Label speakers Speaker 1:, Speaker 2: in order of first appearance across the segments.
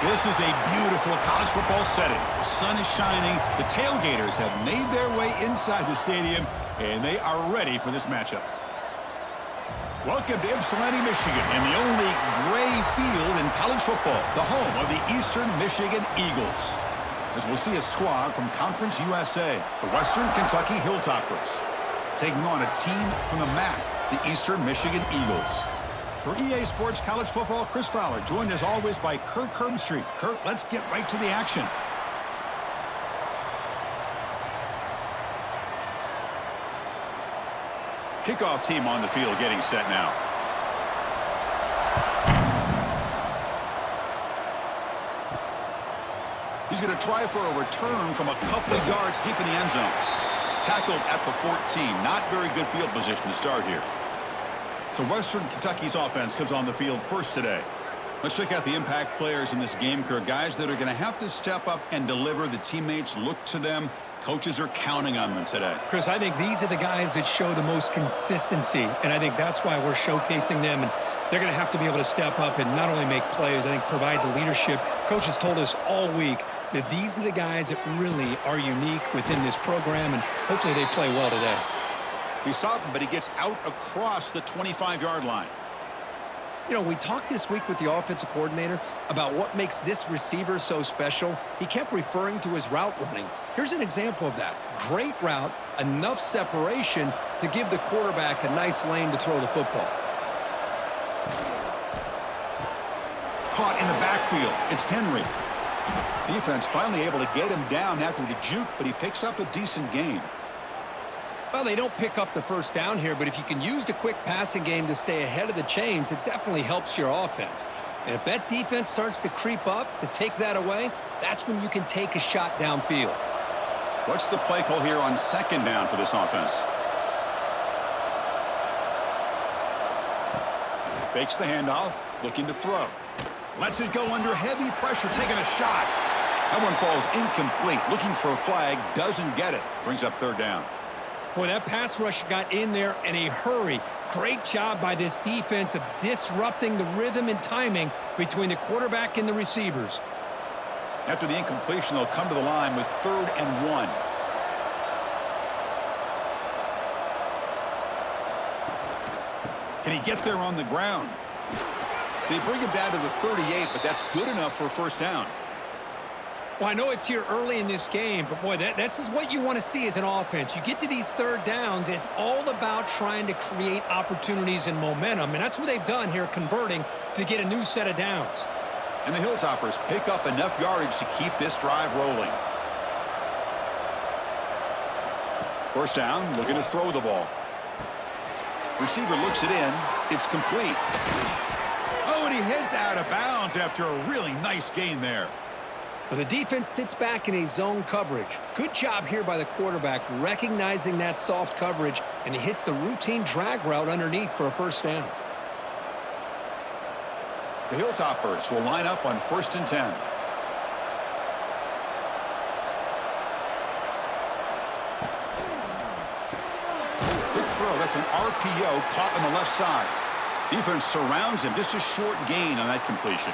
Speaker 1: This is a beautiful college football setting. The sun is shining. The tailgaters have made their way inside the stadium, and they are ready for this matchup. Welcome to Ypsilanti, Michigan, and the only gray field in college football, the home of the Eastern Michigan Eagles. As we'll see a squad from Conference USA, the Western Kentucky Hilltoppers, taking on a team from the MAC, the Eastern Michigan Eagles. For EA Sports College Football, Chris Fowler, joined as always by Kirk Herbstreit. Kirk, let's get right to the action. Kickoff team on the field getting set now. He's going to try for a return from a couple of yards deep in the end zone. Tackled at the 14. Not very good field position to start here. So Western Kentucky's offense comes on the field first today. Let's check out the impact players in this game, Kirk. Guys that are going to have to step up and deliver. The teammates look to them. Coaches are counting on them today.
Speaker 2: Chris, I think these are the guys that show the most consistency, and I think that's why we're showcasing them. And they're going to have to be able to step up and not only make plays, I think provide the leadership. Coaches told us all week that these are the guys that really are unique within this program, and hopefully they play well today.
Speaker 1: He's stopped, but he gets out across the 25-yard line.
Speaker 3: You know, we talked this week with the offensive coordinator about what makes this receiver so special. He kept referring to his route running. Here's an example of that. Great route, enough separation to give the quarterback a nice lane to throw the football.
Speaker 1: Caught in the backfield. It's Henry. Defense finally able to get him down after the juke, but he picks up a decent gain.
Speaker 3: Well, they don't pick up the first down here, but if you can use the quick passing game to stay ahead of the chains, it definitely helps your offense. And if that defense starts to creep up to take that away, that's when you can take a shot downfield.
Speaker 1: What's the play call here on second down for this offense? Fakes the handoff, looking to throw. Lets it go under heavy pressure, taking a shot. That one falls incomplete. Looking for a flag, doesn't get it. Brings up third down.
Speaker 2: Boy, that pass rush got in there in a hurry. Great job by this defense of disrupting the rhythm and timing between the quarterback and the receivers.
Speaker 1: After the incompletion, they'll come to the line with 3rd and 1. Can he get there on the ground? They bring him down to the 38, but that's good enough for a first down.
Speaker 2: Well, I know it's here early in this game, but boy, that's just what you want to see as an offense. You get to these third downs, it's all about trying to create opportunities and momentum, and that's what they've done here, converting to get a new set of downs.
Speaker 1: And the Hilltoppers pick up enough yardage to keep this drive rolling. First down, looking to throw the ball. Receiver looks it in. It's complete. Oh, and he heads out of bounds after a really nice gain there.
Speaker 3: Well, the defense sits back in a zone coverage. Good job here by the quarterback recognizing that soft coverage, and he hits the routine drag route underneath for a first down.
Speaker 1: The Hilltoppers will line up on 1st and 10. Quick throw. That's an RPO caught on the left side. Defense surrounds him. Just a short gain on that completion.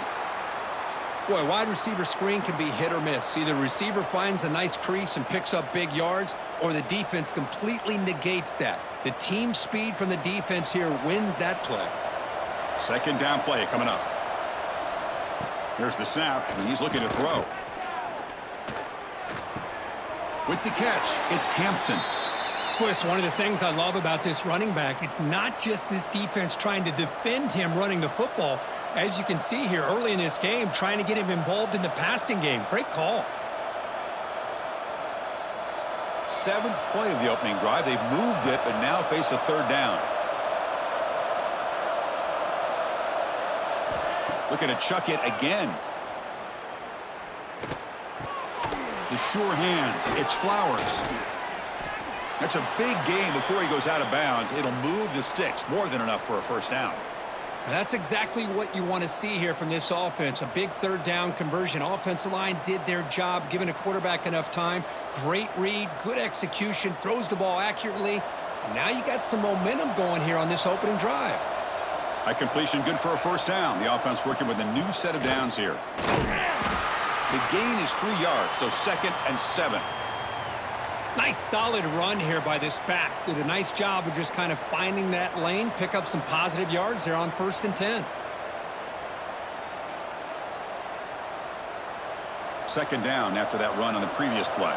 Speaker 3: Boy, wide receiver screen can be hit or miss. Either the receiver finds a nice crease and picks up big yards, or the defense completely negates that. The team speed from the defense here wins that play.
Speaker 1: Second down play coming up. Here's the snap, and he's looking to throw. With the catch, it's Hampton.
Speaker 2: Boy, it's one of the things I love about this running back. It's not just this defense trying to defend him running the football. As you can see here early in this game, trying to get him involved in the passing game. Great call.
Speaker 1: 7th play of the opening drive. They've moved it, but now face a third down. Looking to chuck it again. The sure hands. It's Flowers. That's a big gain before he goes out of bounds. It'll move the sticks. More than enough for a first down.
Speaker 2: That's exactly what you want to see here from this offense. A big third down conversion. Offensive line did their job, giving a quarterback enough time. Great read, good execution, throws the ball accurately. And now you got some momentum going here on this opening drive.
Speaker 1: High completion, good for a first down. The offense working with a new set of downs here. The gain is 3 yards, so 2nd and 7.
Speaker 2: Nice solid run here by this back. Did a nice job of just kind of finding that lane, pick up some positive yards there on 1st and 10.
Speaker 1: 2nd down after that run on the previous play.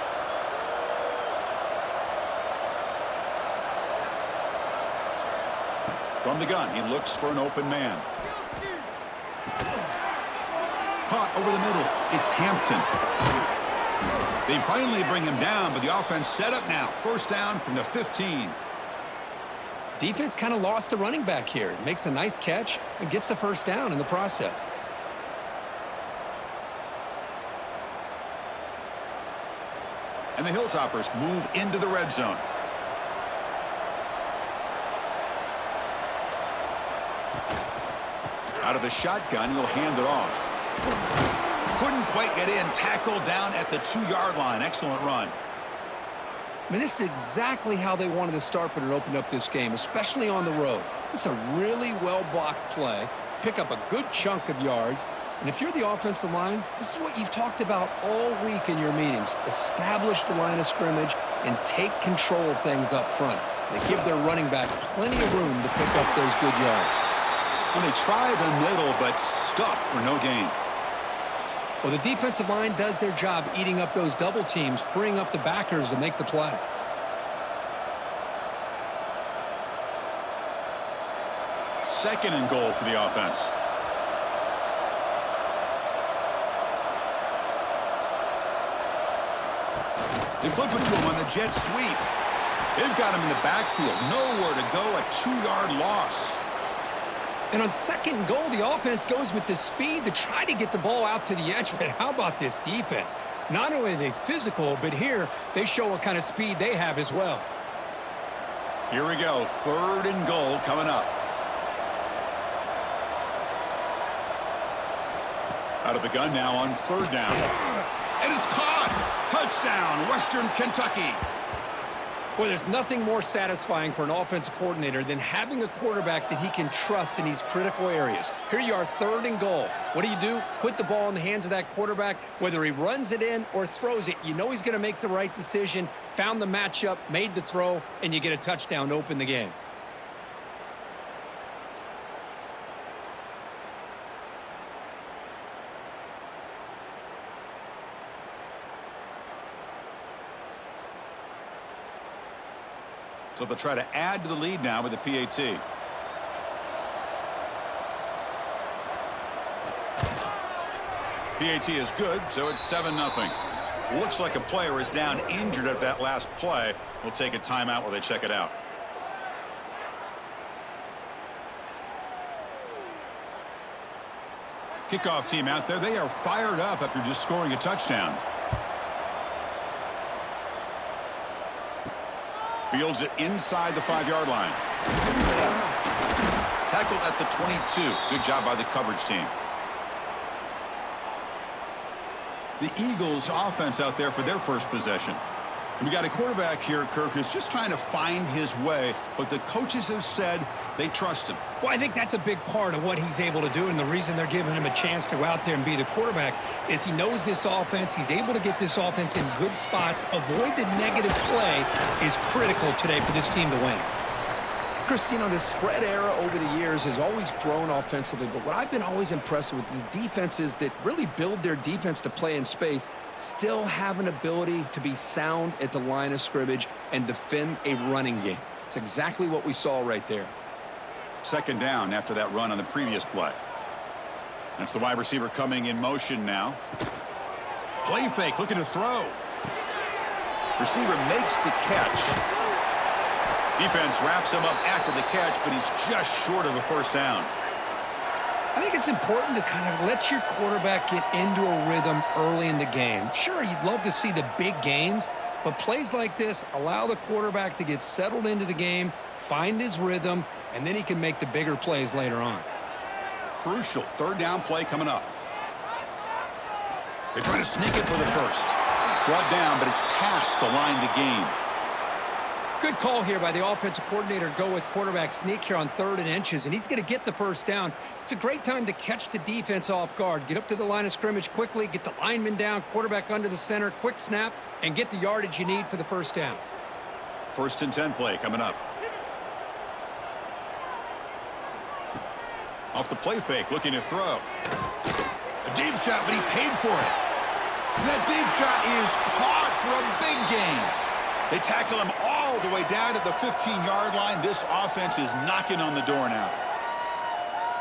Speaker 1: From the gun, he looks for an open man. Caught over the middle. It's Hampton. They finally bring him down, but the offense set up now. 1st down from the 15.
Speaker 3: Defense kind of lost a running back here. Makes a nice catch and gets the 1st down in the process.
Speaker 1: And the Hilltoppers move into the red zone. Out of the shotgun, he'll hand it off. Couldn't quite get in. Tackled down at the 2-yard line. Excellent run.
Speaker 3: I mean, this is exactly how they wanted to start, but it opened up this game, especially on the road. It's a really well-blocked play. Pick up a good chunk of yards. And if you're the offensive line, this is what you've talked about all week in your meetings. Establish the line of scrimmage and take control of things up front. They give their running back plenty of room to pick up those good yards.
Speaker 1: Well, they try the middle, but stuff for no gain.
Speaker 3: Well, the defensive line does their job eating up those double teams, freeing up the backers to make the play.
Speaker 1: Second and goal for the offense. They flip it to him on the jet sweep. They've got him in the backfield. Nowhere to go, a 2-yard loss.
Speaker 2: And on 2nd and goal, the offense goes with the speed to try to get the ball out to the edge. But how about this defense? Not only are they physical, but here they show what kind of speed they have as well.
Speaker 1: Here we go. 3rd and goal coming up. Out of the gun now on 3rd down. And it's caught. Touchdown, Western Kentucky.
Speaker 2: Well, there's nothing more satisfying for an offensive coordinator than having a quarterback that he can trust in these critical areas. Here you are, 3rd and goal. What do? Put the ball in the hands of that quarterback. Whether he runs it in or throws it, you know he's going to make the right decision. Found the matchup, made the throw, and you get a touchdown to open the game.
Speaker 1: So they'll try to add to the lead now with the PAT. PAT is good, so it's 7-0. Looks like a player is down injured at that last play. We'll take a timeout while they check it out. Kickoff team out there. They are fired up after just scoring a touchdown. Fields it inside the 5-yard line. Tackled at the 22. Good job by the coverage team. The Eagles offense out there for their first possession. And we got a quarterback here, Kirk, who's just trying to find his way, but the coaches have said they trust him.
Speaker 2: Well, I think that's a big part of what he's able to do, and the reason they're giving him a chance to go out there and be the quarterback is he knows this offense. He's able to get this offense in good spots. Avoid the negative play is critical today for this team to win.
Speaker 3: Chris, you know, the spread era over the years has always grown offensively, but what I've been always impressed with the defenses that really build their defense to play in space still have an ability to be sound at the line of scrimmage and defend a running game. It's exactly what we saw right there.
Speaker 1: 2nd down after that run on the previous play. That's the wide receiver coming in motion now. Play fake, looking to throw. Receiver makes the catch. Defense wraps him up after the catch, but he's just short of a 1st down.
Speaker 3: I think it's important to kind of let your quarterback get into a rhythm early in the game. Sure, you'd love to see the big gains, but plays like this allow the quarterback to get settled into the game, find his rhythm, and then he can make the bigger plays later on.
Speaker 1: Crucial 3rd down play coming up. They're trying to sneak it for the 1st. Brought down, but it's past the line to gain.
Speaker 3: Good call here by the offensive coordinator to go with quarterback sneak here on 3rd and inches, and he's going to get the first down. It's a great time to catch the defense off guard. Get up to the line of scrimmage quickly, get the lineman down, quarterback under the center, quick snap, and get the yardage you need for the first down.
Speaker 1: 1st and 10 play coming up. Off the play fake, looking to throw. A deep shot, but he paid for it. And that deep shot is caught for a big gain. They tackle him all the way down to the 15-yard line. This offense is knocking on the door now.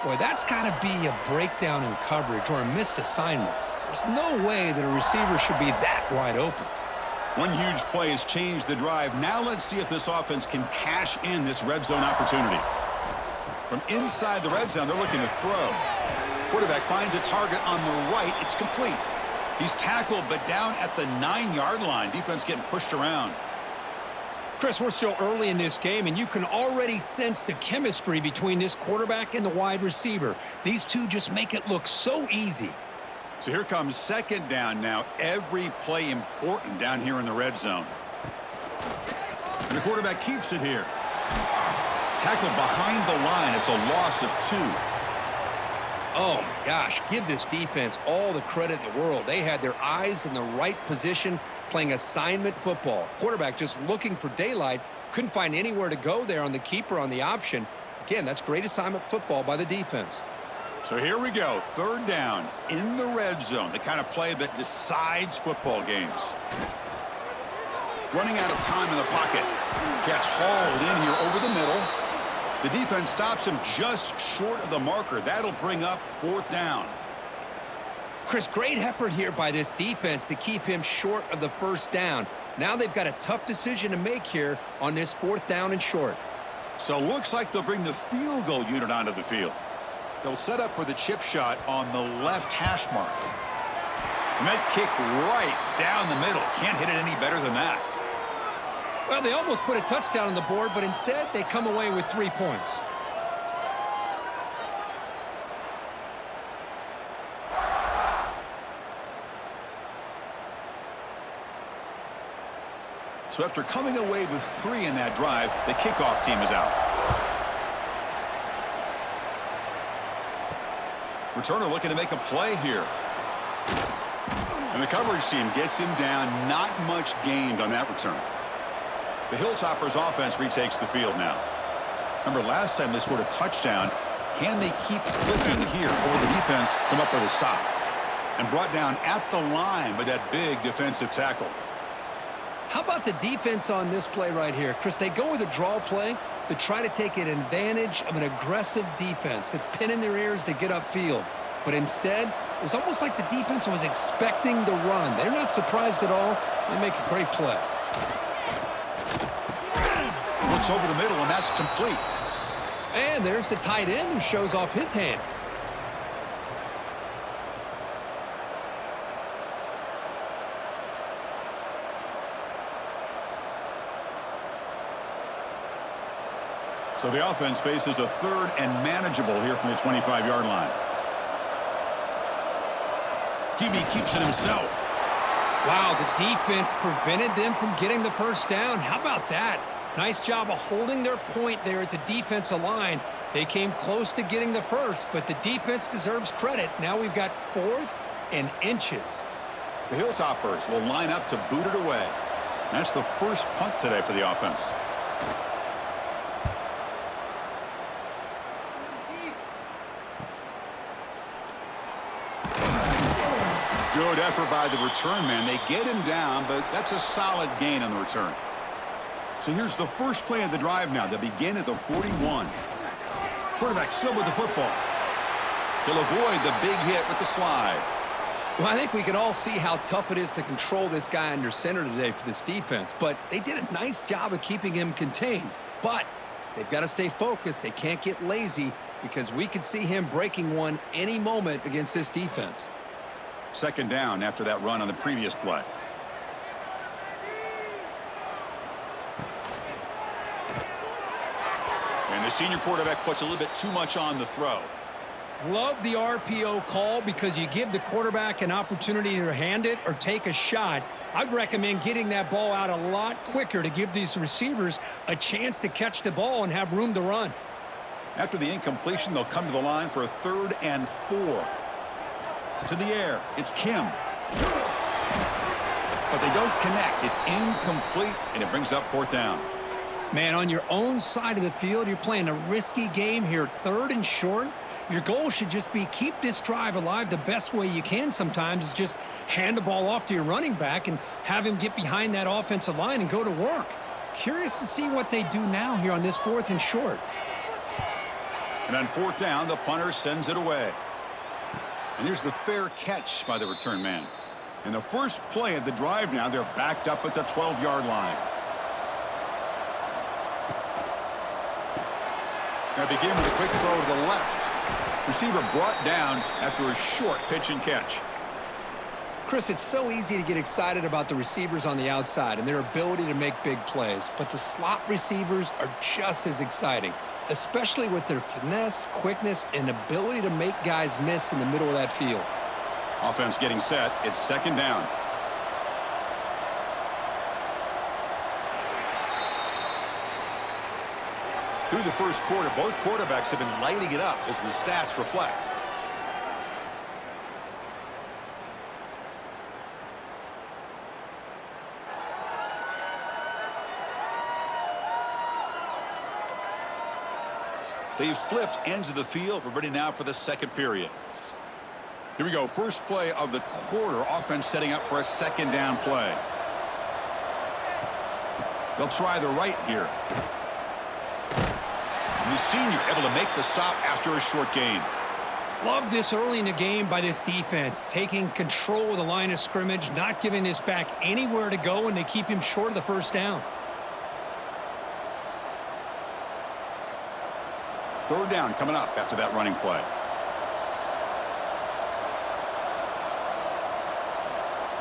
Speaker 3: Boy, that's got to be a breakdown in coverage or a missed assignment. There's no way that a receiver should be that wide open.
Speaker 1: One huge play has changed the drive. Now let's see if this offense can cash in this red zone opportunity. From inside the red zone, they're looking to throw. Quarterback finds a target on the right. It's complete. He's tackled, but down at the 9-yard line. Defense getting pushed around.
Speaker 2: Chris, we're still early in this game, and you can already sense the chemistry between this quarterback and the wide receiver. These two just make it look so easy.
Speaker 1: So here comes 2nd down now. Every play important down here in the red zone. And the quarterback keeps it here. Tackled behind the line. It's a loss of 2.
Speaker 3: Oh, my gosh. Give this defense all the credit in the world. They had their eyes in the right position, playing assignment football. Quarterback just looking for daylight. Couldn't find anywhere to go there on the keeper on the option. Again, that's great assignment football by the defense.
Speaker 1: So here we go. 3rd down in the red zone. The kind of play that decides football games. Running out of time in the pocket. Catch hauled in here over the middle. The defense stops him just short of the marker. That'll bring up 4th down.
Speaker 3: Chris, great effort here by this defense to keep him short of the first down. Now they've got a tough decision to make here on this 4th down and short.
Speaker 1: So looks like they'll bring the field goal unit onto the field. They'll set up for the chip shot on the left hash mark. And that kick right down the middle. Can't hit it any better than that.
Speaker 2: Well, they almost put a touchdown on the board, but instead they come away with 3 points.
Speaker 1: So after coming away with 3 in that drive, the kickoff team is out. Returner looking to make a play here. And the coverage team gets him down. Not much gained on that return. The Hilltoppers offense retakes the field now. Remember, last time they scored a touchdown. Can they keep clicking here, or the defense come up with a stop? And brought down at the line with that big defensive tackle.
Speaker 3: How about the defense on this play right here? Chris, they go with a draw play to try to take an advantage of an aggressive defense that's pinning their ears to get upfield. But instead, it was almost like the defense was expecting the run. They're not surprised at all. They make a great play.
Speaker 1: Looks over the middle, and that's complete.
Speaker 3: And there's the tight end who shows off his hands.
Speaker 1: So the offense faces a 3rd and manageable here from the 25-yard line. QB keeps it himself.
Speaker 3: Wow, the defense prevented them from getting the first down. How about that? Nice job of holding their point there at the defensive line. They came close to getting the first, but the defense deserves credit. Now we've got 4th and inches.
Speaker 1: The Hilltoppers will line up to boot it away. That's the first punt today for the offense. Good effort by the return man. They get him down, but that's a solid gain on the return. So here's the first play of the drive now. They begin at the 41. Quarterback still with the football. He'll avoid the big hit with the slide.
Speaker 3: Well, I think we can all see how tough it is to control this guy under center today for this defense, but they did a nice job of keeping him contained. But they've got to stay focused. They can't get lazy because we could see him breaking one any moment against this defense.
Speaker 1: 2nd down after that run on the previous play. And the senior quarterback puts a little bit too much on the throw.
Speaker 2: Love the RPO call because you give the quarterback an opportunity to hand it or take a shot. I'd recommend getting that ball out a lot quicker to give these receivers a chance to catch the ball and have room to run.
Speaker 1: After the incompletion, they'll come to the line for a 3rd and 4. To the air, it's Kim. But they don't connect. It's incomplete, and it brings up 4th down.
Speaker 2: Man, on your own side of the field, you're playing a risky game here, 3rd and short. Your goal should just be keep this drive alive the best way you can sometimes is just hand the ball off to your running back and have him get behind that offensive line and go to work. Curious to see what they do now here on this 4th and short.
Speaker 1: And on 4th down, the punter sends it away. And here's the fair catch by the return man. In the first play of the drive now, they're backed up at the 12-yard line. Now begin with a quick throw to the left. Receiver brought down after a short pitch and catch.
Speaker 3: Chris, it's so easy to get excited about the receivers on the outside and their ability to make big plays, but the slot receivers are just as exciting, especially with their finesse, quickness, and ability to make guys miss in the middle of that field.
Speaker 1: Offense getting set. It's 2nd down. Through the first quarter, both quarterbacks have been lighting it up as the stats reflect. They've flipped ends of the field. We're ready now for the 2nd period. Here we go. First play of the quarter. Offense setting up for a 2nd down play. They'll try the right here. And the senior able to make the stop after a short gain.
Speaker 2: Love this early in the game by this defense, taking control of the line of scrimmage, not giving this back anywhere to go, and they keep him short of the 1st down.
Speaker 1: 3rd down coming up after that running play.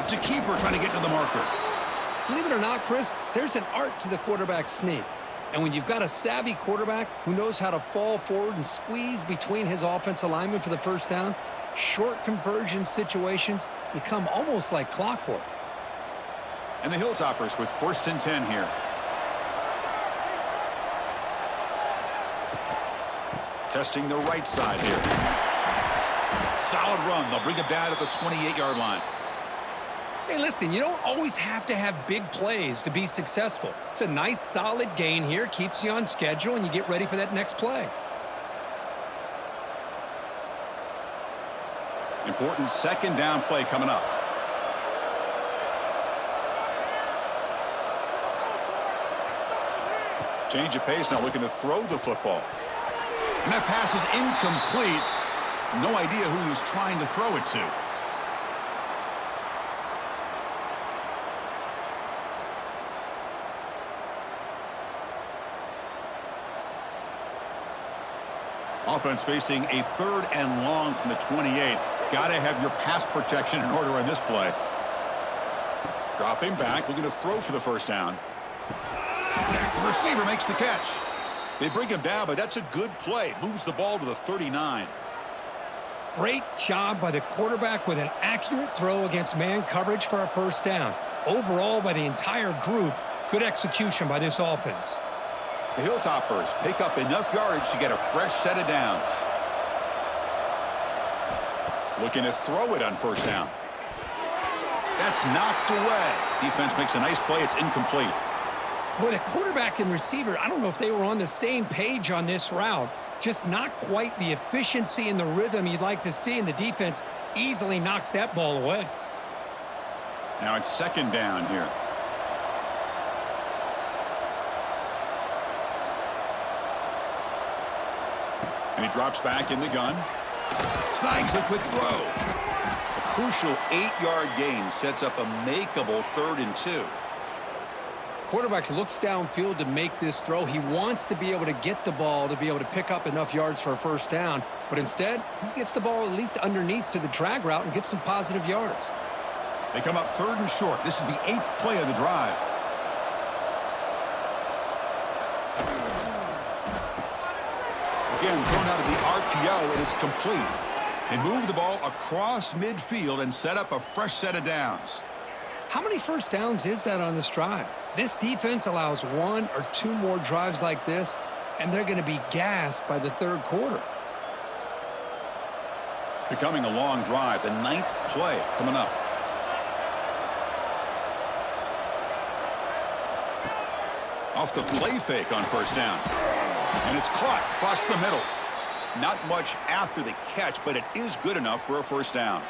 Speaker 1: It's a keeper trying to get to the marker.
Speaker 3: Believe it or not, Chris, there's an art to the quarterback sneak. And when you've got a savvy quarterback who knows how to fall forward and squeeze between his offensive linemen for the 1st down, short conversion situations become almost like clockwork.
Speaker 1: And the Hilltoppers with 1st and 10 here. Testing the right side here. Solid run. They'll bring it down at the 28-yard line.
Speaker 2: Hey, listen, you don't always have to have big plays to be successful. It's a nice, solid gain here, keeps you on schedule, and you get ready for that next play.
Speaker 1: Important 2nd down play coming up. Change of pace, now looking to throw the football. And that pass is incomplete. No idea who he was trying to throw it to. Offense facing a 3rd and long from the 28. Got to have your pass protection in order on this play. Dropping back, looking to throw for the 1st down. The receiver makes the catch. They bring him down, but that's a good play. Moves the ball to the 39.
Speaker 2: Great job by the quarterback with an accurate throw against man coverage for a 1st down. Overall, by the entire group, good execution by this offense.
Speaker 1: The Hilltoppers pick up enough yardage to get a fresh set of downs. Looking to throw it on 1st down. That's knocked away. Defense makes a nice play. It's incomplete.
Speaker 2: Boy, the quarterback and receiver, I don't know if they were on the same page on this route. Just not quite the efficiency and the rhythm you'd like to see, and the defense easily knocks that ball away.
Speaker 1: Now it's 2nd down here. And he drops back in the gun. Snags the quick throw. A crucial 8-yard gain sets up a makeable 3rd and 2.
Speaker 3: Quarterback looks downfield to make this throw. He wants to be able to get the ball to be able to pick up enough yards for a 1st down, but instead, he gets the ball at least underneath to the drag route and gets some positive yards.
Speaker 1: They come up 3rd and short. This is the 8th play of the drive. Again, thrown out of the RPO, and it's complete. They move the ball across midfield and set up a fresh set of downs.
Speaker 3: How many first downs is that on this drive? This defense allows 1 or 2 more drives like this, and they're going to be gassed by the third quarter.
Speaker 1: Becoming a long drive, the 9th play coming up. Off the play fake on first down. And it's caught across the middle. Not much after the catch, but it is good enough for a first down.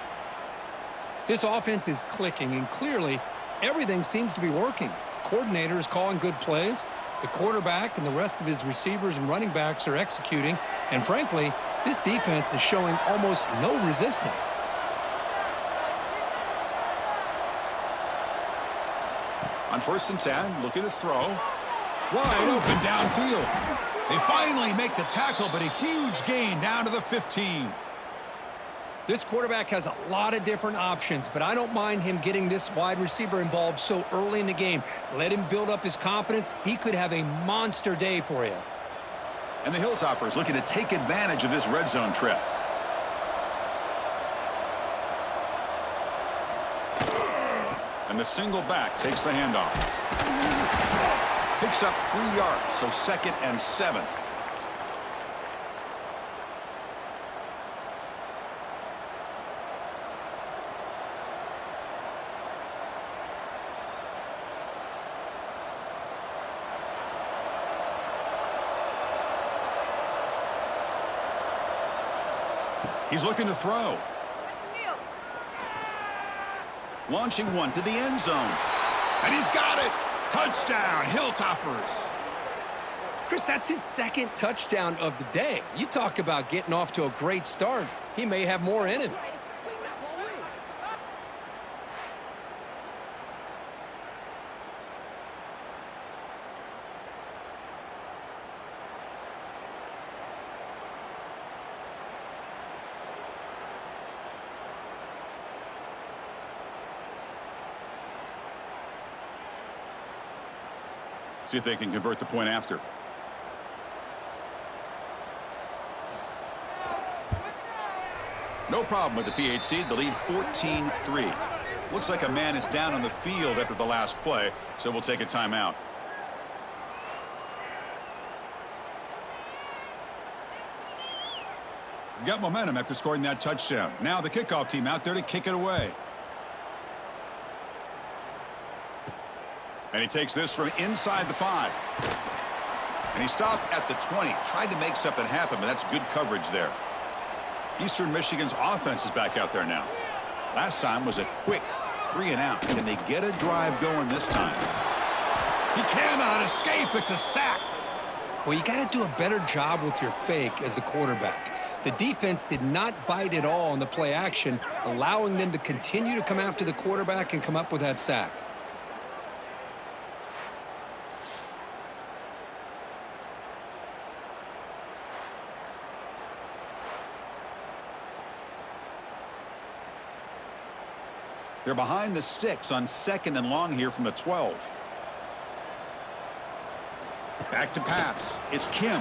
Speaker 3: This offense is clicking, and clearly everything seems to be working. The coordinator is calling good plays. The quarterback and the rest of his receivers and running backs are executing. And frankly, this defense is showing almost no resistance.
Speaker 1: On 1st and 10, looking to throw. Wide open downfield. They finally make the tackle, but a huge gain down to the 15.
Speaker 3: This quarterback has a lot of different options, but I don't mind him getting this wide receiver involved so early in the game. Let him build up his confidence. He could have a monster day for you.
Speaker 1: And the Hilltoppers looking to take advantage of this red zone trip. And the single back takes the handoff. Picks up 3 yards, so 2nd and 7. He's looking to throw. Launching one to the end zone. And he's got it. Touchdown, Hilltoppers.
Speaker 3: Chris, that's his 2nd touchdown of the day. You talk about getting off to a great start. He may have more in him.
Speaker 1: See if they can convert the point after. No problem with the PHC. The lead 14-3. Looks like a man is down on the field after the last play, so we'll take a timeout. Got momentum after scoring that touchdown. Now the kickoff team out there to kick it away. And he takes this from inside the 5. And he stopped at the 20. Tried to make something happen, but that's good coverage there. Eastern Michigan's offense is back out there now. Last time was a quick 3-and-out. Can they get a drive going this time? He cannot escape. It's a sack.
Speaker 3: Well, you got to do a better job with your fake as the quarterback. The defense did not bite at all on the play action, allowing them to continue to come after the quarterback and come up with that sack.
Speaker 1: They're behind the sticks on 2nd and long here from the 12. Back to pass. It's Kim.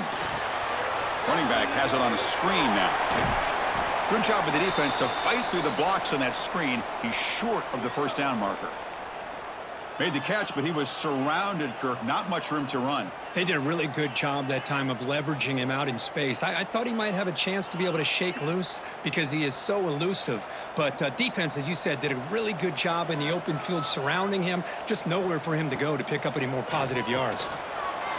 Speaker 1: Running back has it on a screen now. Good job with the defense to fight through the blocks on that screen. He's short of the first down marker. Made the catch, but he was surrounded, Kirk. Not much room to run.
Speaker 2: They did a really good job that time of leveraging him out in space. I thought he might have a chance to be able to shake loose because he is so elusive. But defense, as you said, did a really good job in the open field surrounding him. Just nowhere for him to go to pick up any more positive yards.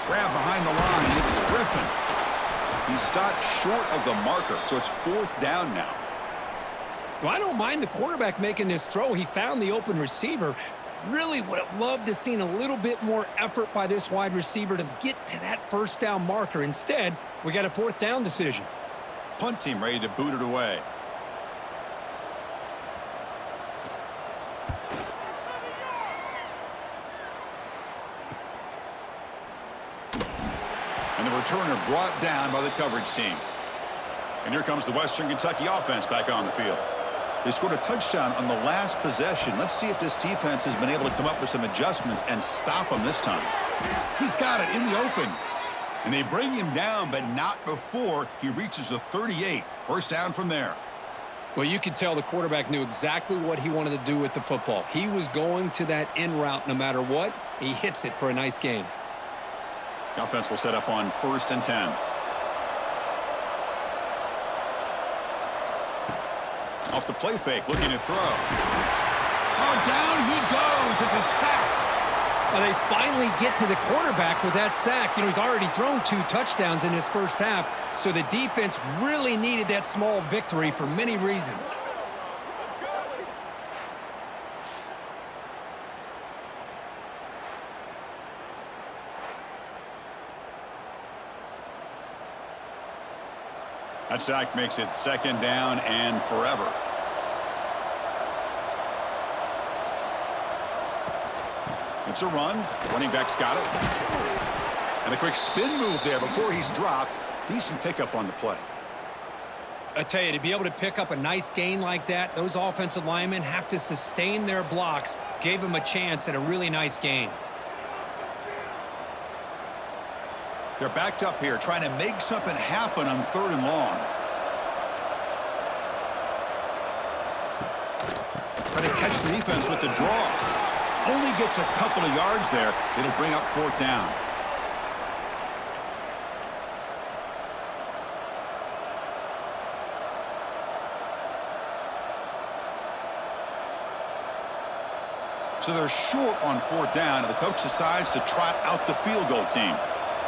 Speaker 1: Grab behind the line. It's Griffin. He stopped short of the marker, so it's 4th down now.
Speaker 3: Well, I don't mind the quarterback making this throw. He found the open receiver. Really would have loved to seen a little bit more effort by this wide receiver to get to that first down marker. Instead, we got a 4th down decision.
Speaker 1: Punt team ready to boot it away. And the returner brought down by the coverage team. And here comes the Western Kentucky offense back on the field. They scored a touchdown on the last possession. Let's see if this defense has been able to come up with some adjustments and stop them this time. He's got it in the open. And they bring him down, but not before he reaches the 38. First down from there.
Speaker 3: Well, you could tell the quarterback knew exactly what he wanted to do with the football. He was going to that in route no matter what. He hits it for a nice gain.
Speaker 1: The offense will set up on 1st and 10. Off the play fake, looking to throw. Oh, down he goes. It's a sack.
Speaker 3: Well, they finally get to the quarterback with that sack. You know, he's already thrown 2 touchdowns in his first half, so the defense really needed that small victory for many reasons.
Speaker 1: That sack makes it 2nd down and forever. It's a run. Running back's got it. And a quick spin move there before he's dropped. Decent pickup on the play.
Speaker 2: I tell you, to be able to pick up a nice gain like that, those offensive linemen have to sustain their blocks. Gave him a chance at a really nice gain.
Speaker 1: They're backed up here, trying to make something happen on 3rd and long. Trying to catch the defense with the draw. Only gets a couple of yards there. It'll bring up 4th down. So they're short on 4th down, and the coach decides to trot out the field goal team.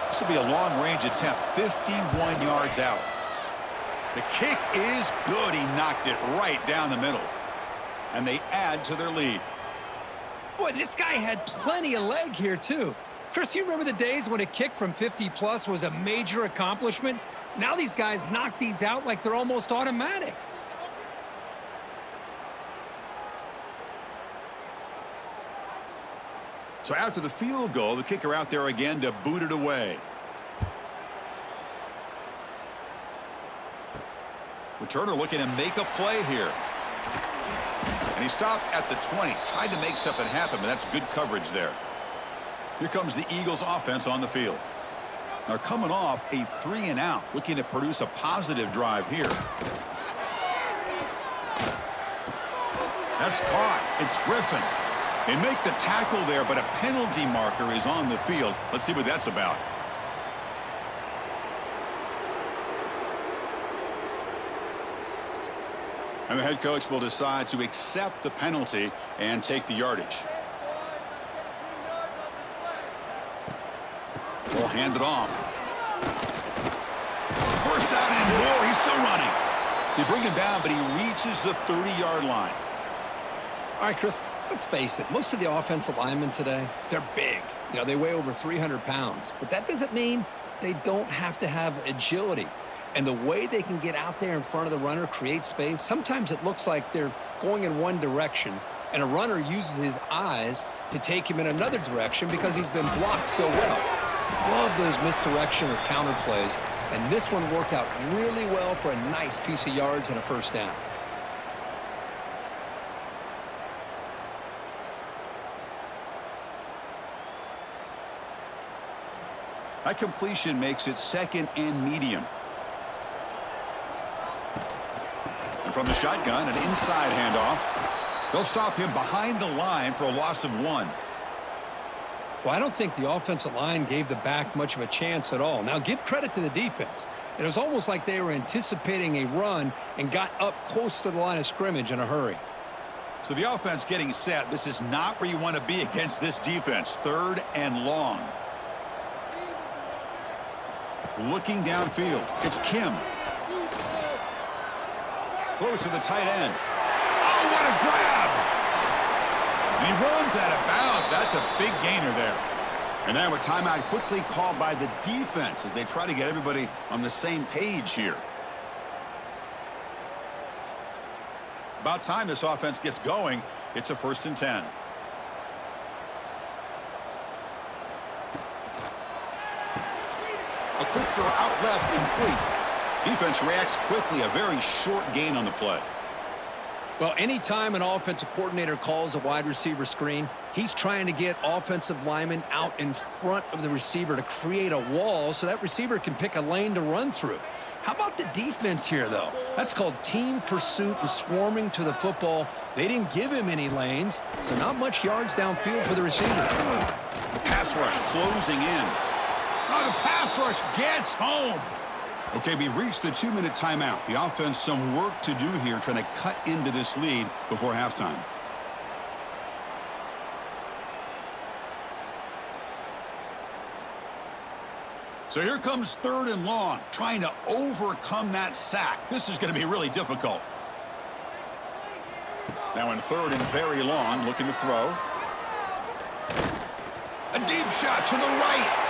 Speaker 1: This will be a long-range attempt, 51 yards out. The kick is good. He knocked it right down the middle. And they add to their lead.
Speaker 2: Boy, this guy had plenty of leg here, too. Chris, you remember the days when a kick from 50-plus was a major accomplishment? Now these guys knock these out like they're almost automatic.
Speaker 1: So after the field goal, the kicker out there again to boot it away. Returner looking to make a play here. And he stopped at the 20. Tried to make something happen, but that's good coverage there. Here comes the Eagles offense on the field. They're coming off a 3-and-out, looking to produce a positive drive here. That's caught. It's Griffin. They make the tackle there, but a penalty marker is on the field. Let's see what that's about. And the head coach will decide to accept the penalty and take the yardage. We'll hand it off. First out and more. He's still running. They bring him down, but he reaches the 30-yard line.
Speaker 3: All right, Chris, let's face it. Most of the offensive linemen today, they're big. You know, they weigh over 300 pounds. But that doesn't mean they don't have to have agility. And the way they can get out there in front of the runner, create space, sometimes it looks like they're going in one direction, and a runner uses his eyes to take him in another direction because he's been blocked so well. Love those misdirection or counter plays, and this one worked out really well for a nice piece of yards and a first down.
Speaker 1: That completion makes it 2nd and medium. And from the shotgun, an inside handoff. They'll stop him behind the line for a loss of 1.
Speaker 2: Well, I don't think the offensive line gave the back much of a chance at all. Now, give credit to the defense. It was almost like they were anticipating a run and got up close to the line of scrimmage in a hurry.
Speaker 1: So the offense getting set. This is not where you want to be against this defense. 3rd and long. Looking downfield. It's Kim. Close to the tight end. Oh, what a grab! And he runs out of bounds. That's a big gainer there. And now a timeout quickly called by the defense as they try to get everybody on the same page here. About time this offense gets going. It's a 1st and 10. A quick throw out left, complete. Defense reacts quickly. A very short gain on the play.
Speaker 3: Well, anytime an offensive coordinator calls a wide receiver screen, he's trying to get offensive linemen out in front of the receiver to create a wall so that receiver can pick a lane to run through. How about the defense here, though? That's called team pursuit and swarming to the football. They didn't give him any lanes, so not much yards downfield for the receiver.
Speaker 1: The pass rush closing in. Oh, the pass rush gets home. Okay, we reached the 2-minute timeout. The offense some work to do here trying to cut into this lead before halftime. So here comes 3rd and long, trying to overcome that sack. This is going to be really difficult. Now in 3rd and very long, looking to throw. A deep shot to the right.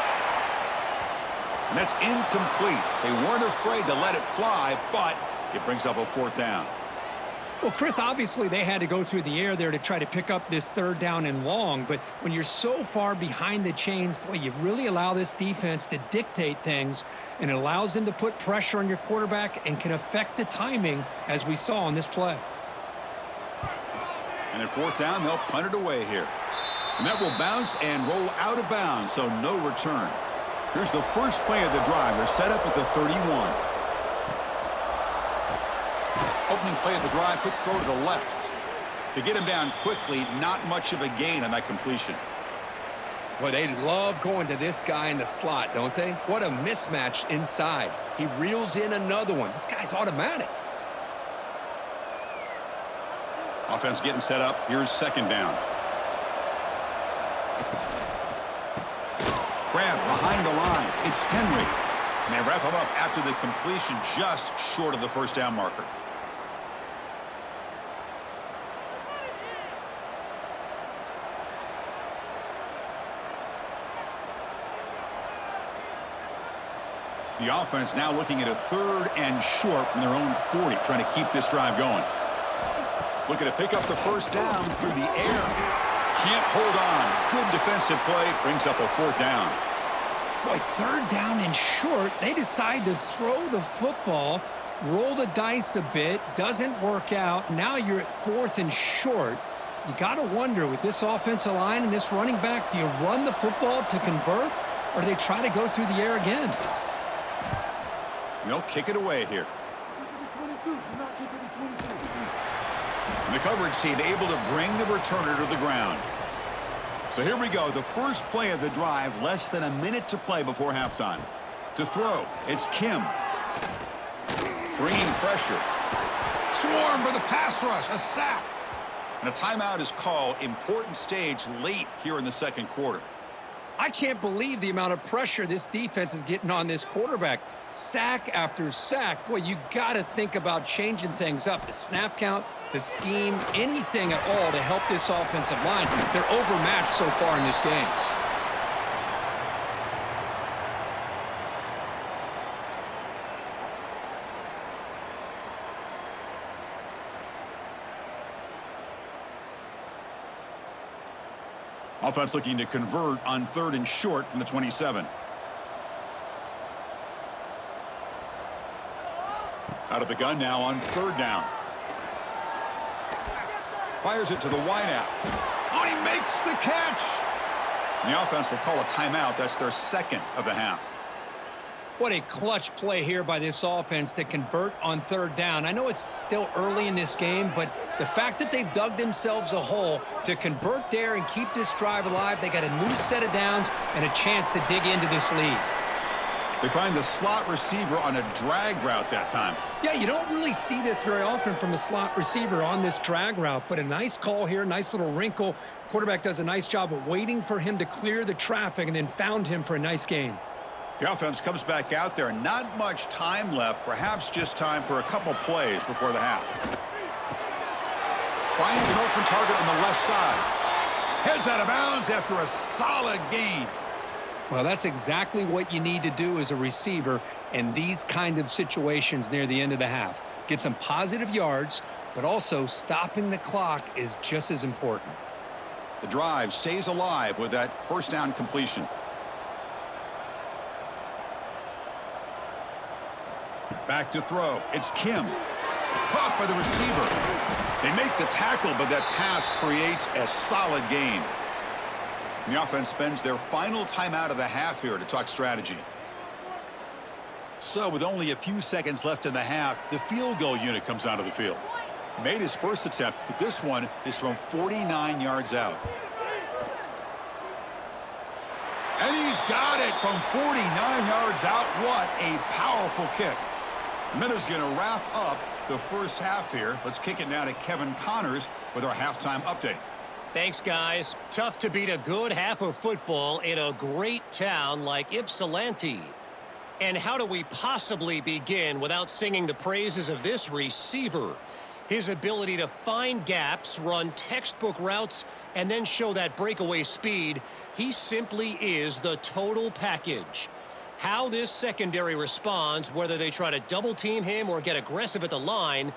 Speaker 1: And that's incomplete. They weren't afraid to let it fly, but it brings up a 4th down.
Speaker 2: Well, Chris, obviously they had to go through the air there to try to pick up this 3rd down and long, but when you're so far behind the chains, boy, you really allow this defense to dictate things, and it allows them to put pressure on your quarterback and can affect the timing, as we saw on this play.
Speaker 1: And at 4th down, they'll punt it away here. And that will bounce and roll out of bounds, so no return. Here's the first play of the drive. They're set up at the 31. Opening play of the drive, quick throw to the left. To get him down quickly, not much of a gain on that completion.
Speaker 3: Boy, they love going to this guy in the slot, don't they? What a mismatch inside. He reels in another one. This guy's automatic.
Speaker 1: Offense getting set up. Here's 2nd down. Grab behind the line. It's Henry. And they wrap him up after the completion just short of the 1st down marker. The offense now looking at a 3rd and short from their own 40, trying to keep this drive going. Looking to pick up the 1st down through the air. Can't hold on. Good defensive play. Brings up a 4th down.
Speaker 2: Boy, 3rd down and short. They decide to throw the football, roll the dice a bit. Doesn't work out. Now you're at 4th and short. You got to wonder, with this offensive line and this running back, do you run the football to convert, or do they try to go through the air again?
Speaker 1: They'll kick it away here. And the coverage team able to bring the returner to the ground. So here we go. The first play of the drive, less than a minute to play before halftime. To throw, it's Kim. Bringing pressure. Swarm for the pass rush, a sack. And a timeout is called. Important stage late here in the 2nd quarter.
Speaker 3: I can't believe the amount of pressure this defense is getting on this quarterback. Sack after sack. Boy, you got to think about changing things up. The snap count, the scheme, anything at all to help this offensive line. They're overmatched so far in this game.
Speaker 1: Offense looking to convert on 3rd and short from the 27. Out of the gun now on 3rd down. Fires it to the wideout. Oh, he makes the catch. And the offense will call a timeout. That's their 2nd of the half.
Speaker 2: What a clutch play here by this offense to convert on 3rd down. I know it's still early in this game, but the fact that they've dug themselves a hole to convert there and keep this drive alive, they got a new set of downs and a chance to dig into this lead.
Speaker 1: They find the slot receiver on a drag route that time.
Speaker 2: Yeah, you don't really see this very often from a slot receiver on this drag route, but a nice call here, nice little wrinkle. Quarterback does a nice job of waiting for him to clear the traffic and then found him for a nice gain.
Speaker 1: The offense comes back out there. Not much time left. Perhaps just time for a couple plays before the half. Finds an open target on the left side. Heads out of bounds after a solid gain.
Speaker 2: Well, that's exactly what you need to do as a receiver in these kind of situations near the end of the half. Get some positive yards, but also stopping the clock is just as important.
Speaker 1: The drive stays alive with that 1st down completion. Back to throw. It's Kim. caught by the receiver. They make the tackle, but that pass creates a solid gain. And the offense spends their final timeout of the half here to talk strategy. So with only a few seconds left in the half, the field goal unit comes onto the field. He made his first attempt, but this one is from 49 yards out. And he's got it from 49 yards out. What a powerful kick. The Minnows going to wrap up the first half here. Let's kick it now to Kevin Connors with our halftime update.
Speaker 4: Thanks, guys. Tough to beat a good half of football in a great town like Ypsilanti. And how do we possibly begin without singing the praises of this receiver? His ability to find gaps, run textbook routes, and then show that breakaway speed. He simply is the total package. How this secondary responds, whether they try to double team him or get aggressive at the line,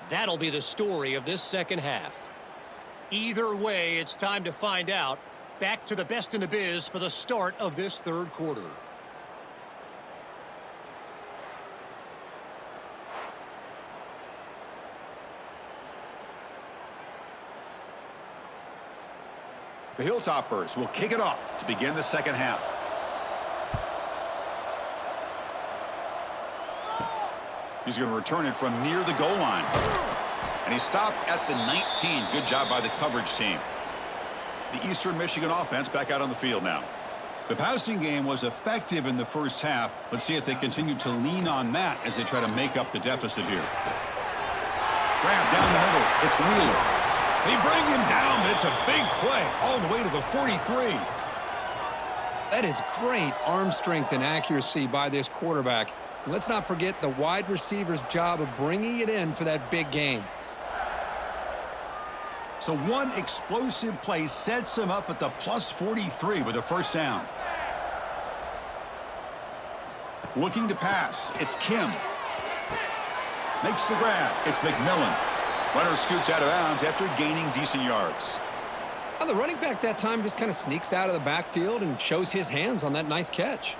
Speaker 4: that'll be the story of this second half. Either way, it's time to find out. Back to the best in the biz for the start of this third quarter.
Speaker 1: The Hilltoppers will kick it off to begin the second half. He's going to return it from near the goal line. And he stopped at the 19. Good job by the coverage team. The Eastern Michigan offense back out on the field now. The passing game was effective in the first half. Let's see if they continue to lean on that as they try to make up the deficit here. Grab down the middle. It's Wheeler. They bring him down, but it's a big play all the way to the 43.
Speaker 3: That is great arm strength and accuracy by this quarterback. And let's not forget the wide receiver's job of bringing it in for that big gain.
Speaker 1: So one explosive play sets him up at the plus 43 with a first down. Looking to pass. It's Kim. Makes the grab. It's McMillan. Runner scoots out of bounds after gaining decent yards.
Speaker 3: Well, the running back that time just kind of sneaks out of the backfield and shows his hands on that nice catch.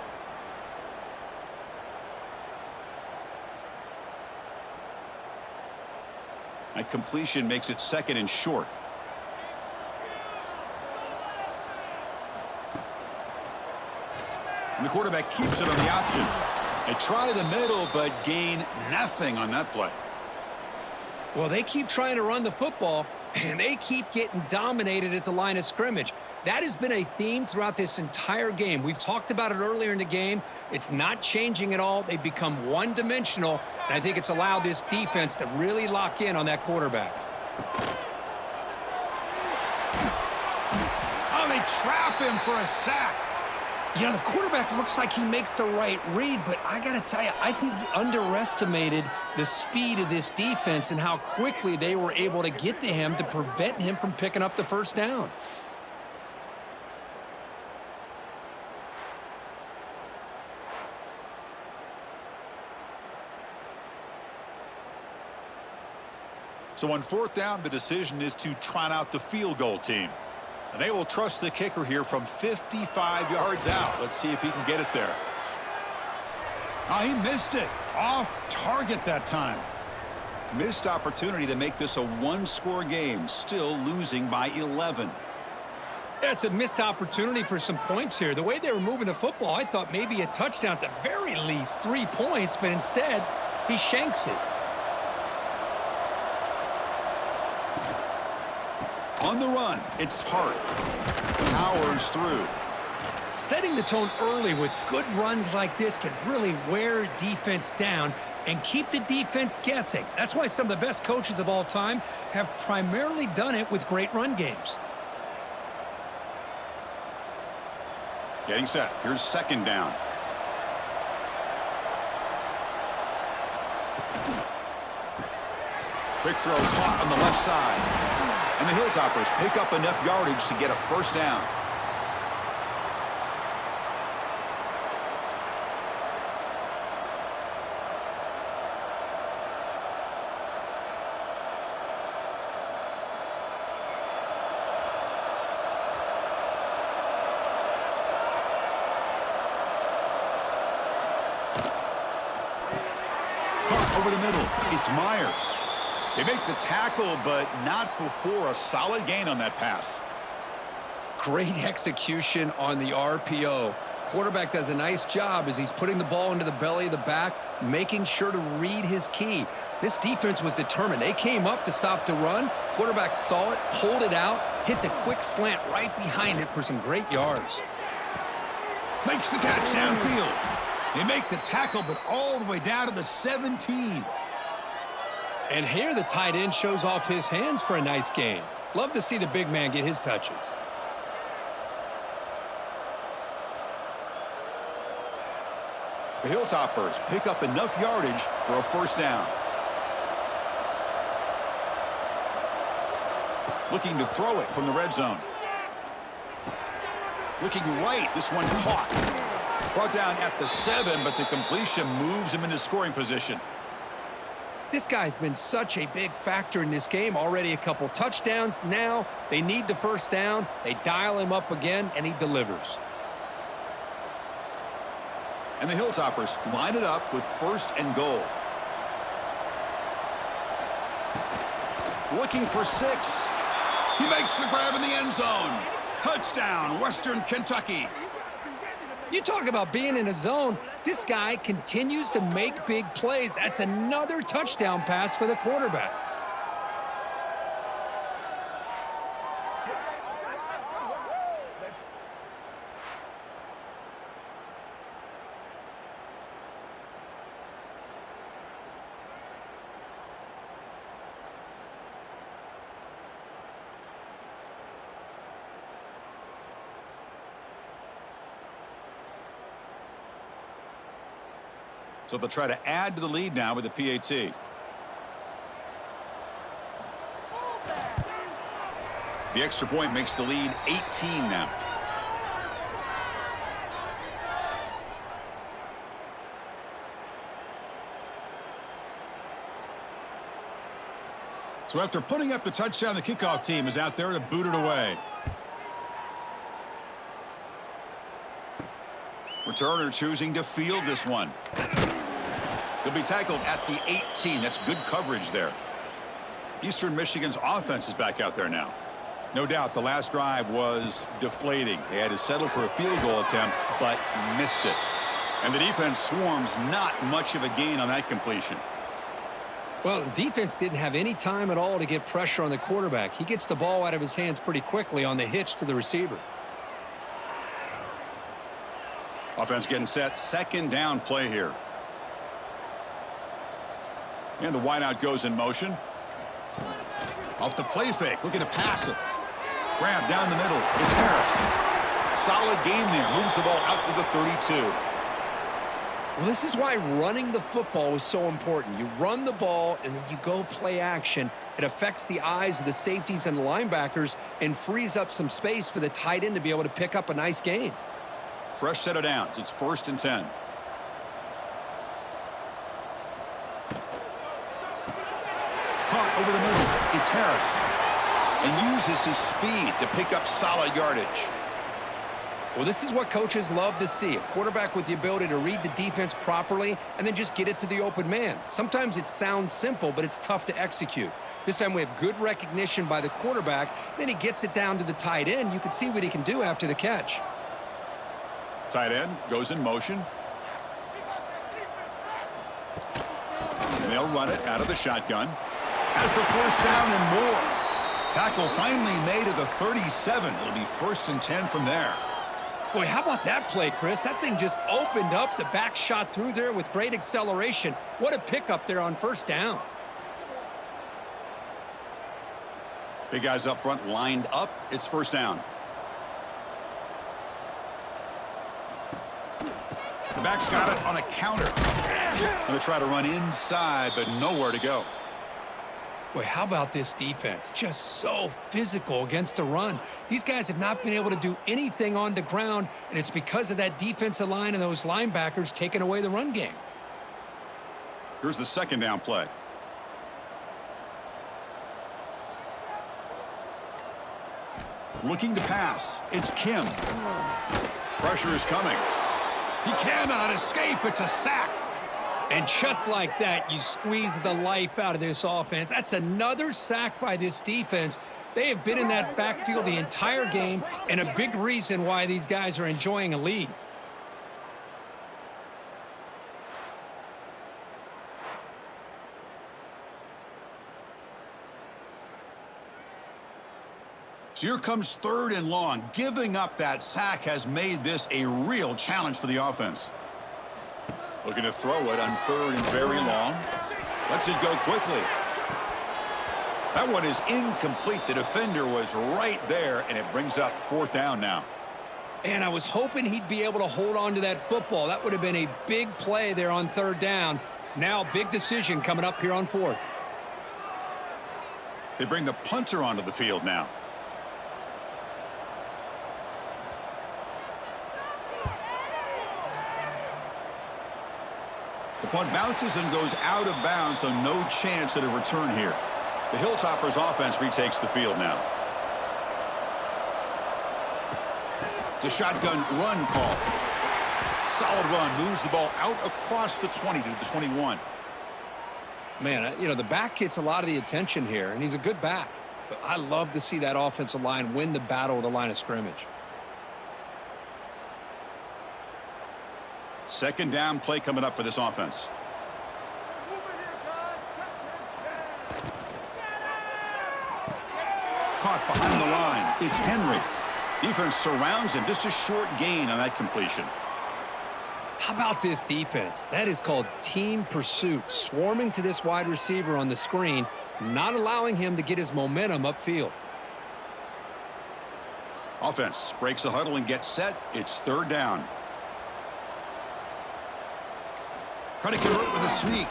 Speaker 1: That completion makes it second and short. And the quarterback keeps it on the option. They try the middle, but gain nothing on that play.
Speaker 3: Well, they keep trying to run the football, and they keep getting dominated at the line of scrimmage. That has been a theme throughout this entire game. We've talked about it earlier in the game. It's not changing at all. They've become one-dimensional, and I think it's allowed this defense to really lock in on that quarterback.
Speaker 1: Oh, they trap him for a sack.
Speaker 3: You know, the quarterback looks like he makes the right read, but I got to tell you, I think he underestimated the speed of this defense and how quickly they were able to get to him to prevent him from picking up the first down.
Speaker 1: So on fourth down, the decision is to trot out the field goal team. And they will trust the kicker here from 55 yards out. Let's see if he can get it there. Oh, he missed it. Off target that time. Missed opportunity to make this a one-score game. Still losing by 11.
Speaker 2: That's a missed opportunity for some points here. The way they were moving the football, I thought maybe a touchdown, at the very least 3 points, but instead he shanks it.
Speaker 1: On the run, it's Hart. Powers through.
Speaker 2: Setting the tone early with good runs like this can really wear defense down and keep the defense guessing. That's why some of the best coaches of all time have primarily done it with great run games.
Speaker 1: Getting set. Here's second down. Quick throw caught on the left side. And the Hilltoppers pick up enough yardage to get a first down. Caught over the middle. It's Myers. They make the tackle, but not before a solid gain on that pass.
Speaker 3: Great execution on the RPO. Quarterback does a nice job as he's putting the ball into the belly of the back, making sure to read his key. This defense was determined. They came up to stop the run. Quarterback saw it, pulled it out, hit the quick slant right behind it for some great yards.
Speaker 1: Makes the catch downfield. They make the tackle, but all the way down to the 17.
Speaker 2: And here the tight end shows off his hands for a nice gain. Love to see the big man get his touches.
Speaker 1: The Hilltoppers pick up enough yardage for a first down. Looking to throw it from the red zone. Looking right, this one caught. Brought down at the 7, but the completion moves him into scoring position.
Speaker 3: This guy's been such a big factor in this game. Already a couple touchdowns. Now they need the first down. They dial him up again, and he delivers.
Speaker 1: And the Hilltoppers line it up with first and goal. Looking for 6. He makes the grab in the end zone. Touchdown, Western Kentucky.
Speaker 2: You talk about being in a zone. This guy continues to make big plays. That's another touchdown pass for the quarterback.
Speaker 1: So they'll try to add to the lead now with the PAT. The extra point makes the lead 18 now. So after putting up the touchdown, the kickoff team is out there to boot it away. Returner choosing to field this one. He'll be tackled at the 18. That's good coverage there. Eastern Michigan's offense is back out there now. No doubt the last drive was deflating. They had to settle for a field goal attempt, but missed it. And the defense swarms not much of a gain on that completion.
Speaker 2: Well, the defense didn't have any time at all to get pressure on the quarterback. He gets the ball out of his hands pretty quickly on the hitch to the receiver.
Speaker 1: Offense getting set. Second down play here. And the wideout goes in motion. Off the play fake. Looking to pass it. Grab down the middle. It's Harris. Solid gain there. Moves the ball out to the 32.
Speaker 3: Well, this is why running the football is so important. You run the ball, and then you go play action. It affects the eyes of the safeties and the linebackers and frees up some space for the tight end to be able to pick up a nice gain.
Speaker 1: Fresh set of downs. It's 1st and 10. Caught over the middle. It's Harris. And uses his speed to pick up solid yardage.
Speaker 3: Well, this is what coaches love to see. A quarterback with the ability to read the defense properly and then just get it to the open man. Sometimes it sounds simple, but it's tough to execute. This time we have good recognition by the quarterback. Then he gets it down to the tight end. You can see what he can do after the catch.
Speaker 1: Tight end goes in motion. And they'll run it out of the shotgun. Has the first down and more. Tackle finally made at the 37. It'll be 1st and 10 from there.
Speaker 2: Boy, how about that play, Chris? That thing just opened up. The back shot through there with great acceleration. What a pickup there on first down.
Speaker 1: Big guys up front lined up. It's first down. The back's got it on a counter. Going to try to run inside, but nowhere to go.
Speaker 2: Boy, how about this defense? Just so physical against the run. These guys have not been able to do anything on the ground, and it's because of that defensive line and those linebackers taking away the run game.
Speaker 1: Here's the second down play. Looking to pass. It's Kim. Pressure is coming. He cannot escape. It's a sack.
Speaker 2: And just like that, you squeeze the life out of this offense. That's another sack by this defense. They have been in that backfield the entire game, and a big reason why these guys are enjoying a lead.
Speaker 1: So here comes 3rd and long. Giving up that sack has made this a real challenge for the offense. Looking to throw it on 3rd and very long. Lets it go quickly. That one is incomplete. The defender was right there, and it brings up 4th down now.
Speaker 2: And I was hoping he'd be able to hold on to that football. That would have been a big play there on 3rd down. Now, big decision coming up here on 4th.
Speaker 1: They bring the punter onto the field now. The punt bounces and goes out of bounds, so no chance at a return here. The Hilltoppers offense retakes the field now. It's a shotgun run call. Solid run, moves the ball out across the 20 to the 21.
Speaker 3: Man, you know, the back gets a lot of the attention here, and he's a good back. But I love to see that offensive line win the battle of the line of scrimmage.
Speaker 1: 2nd down play coming up for this offense. Caught behind the line. It's Henry. Defense surrounds him. Just a short gain on that completion.
Speaker 3: How about this defense? That is called team pursuit. Swarming to this wide receiver on the screen, not allowing him to get his momentum upfield.
Speaker 1: Offense breaks the huddle and gets set. It's 3rd down. Trying to convert with a sneak.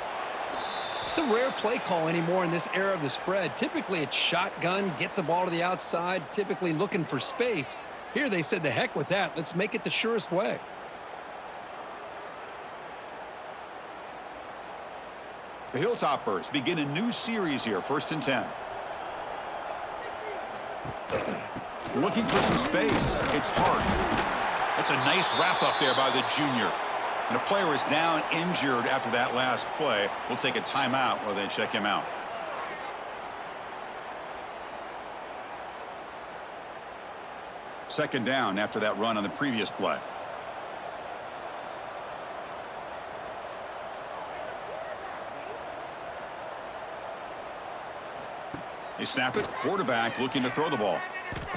Speaker 3: It's a rare play call anymore in this era of the spread. Typically, it's shotgun, get the ball to the outside, typically looking for space. Here they said, the heck with that. Let's make it the surest way.
Speaker 1: The Hilltoppers begin a new series here, 1st and 10. Looking for some space. It's Hart. That's a nice wrap up there by the junior. And a player is down injured after that last play. We'll take a timeout while they check him out. Second down after that run on the previous play. They snap it. Quarterback looking to throw the ball.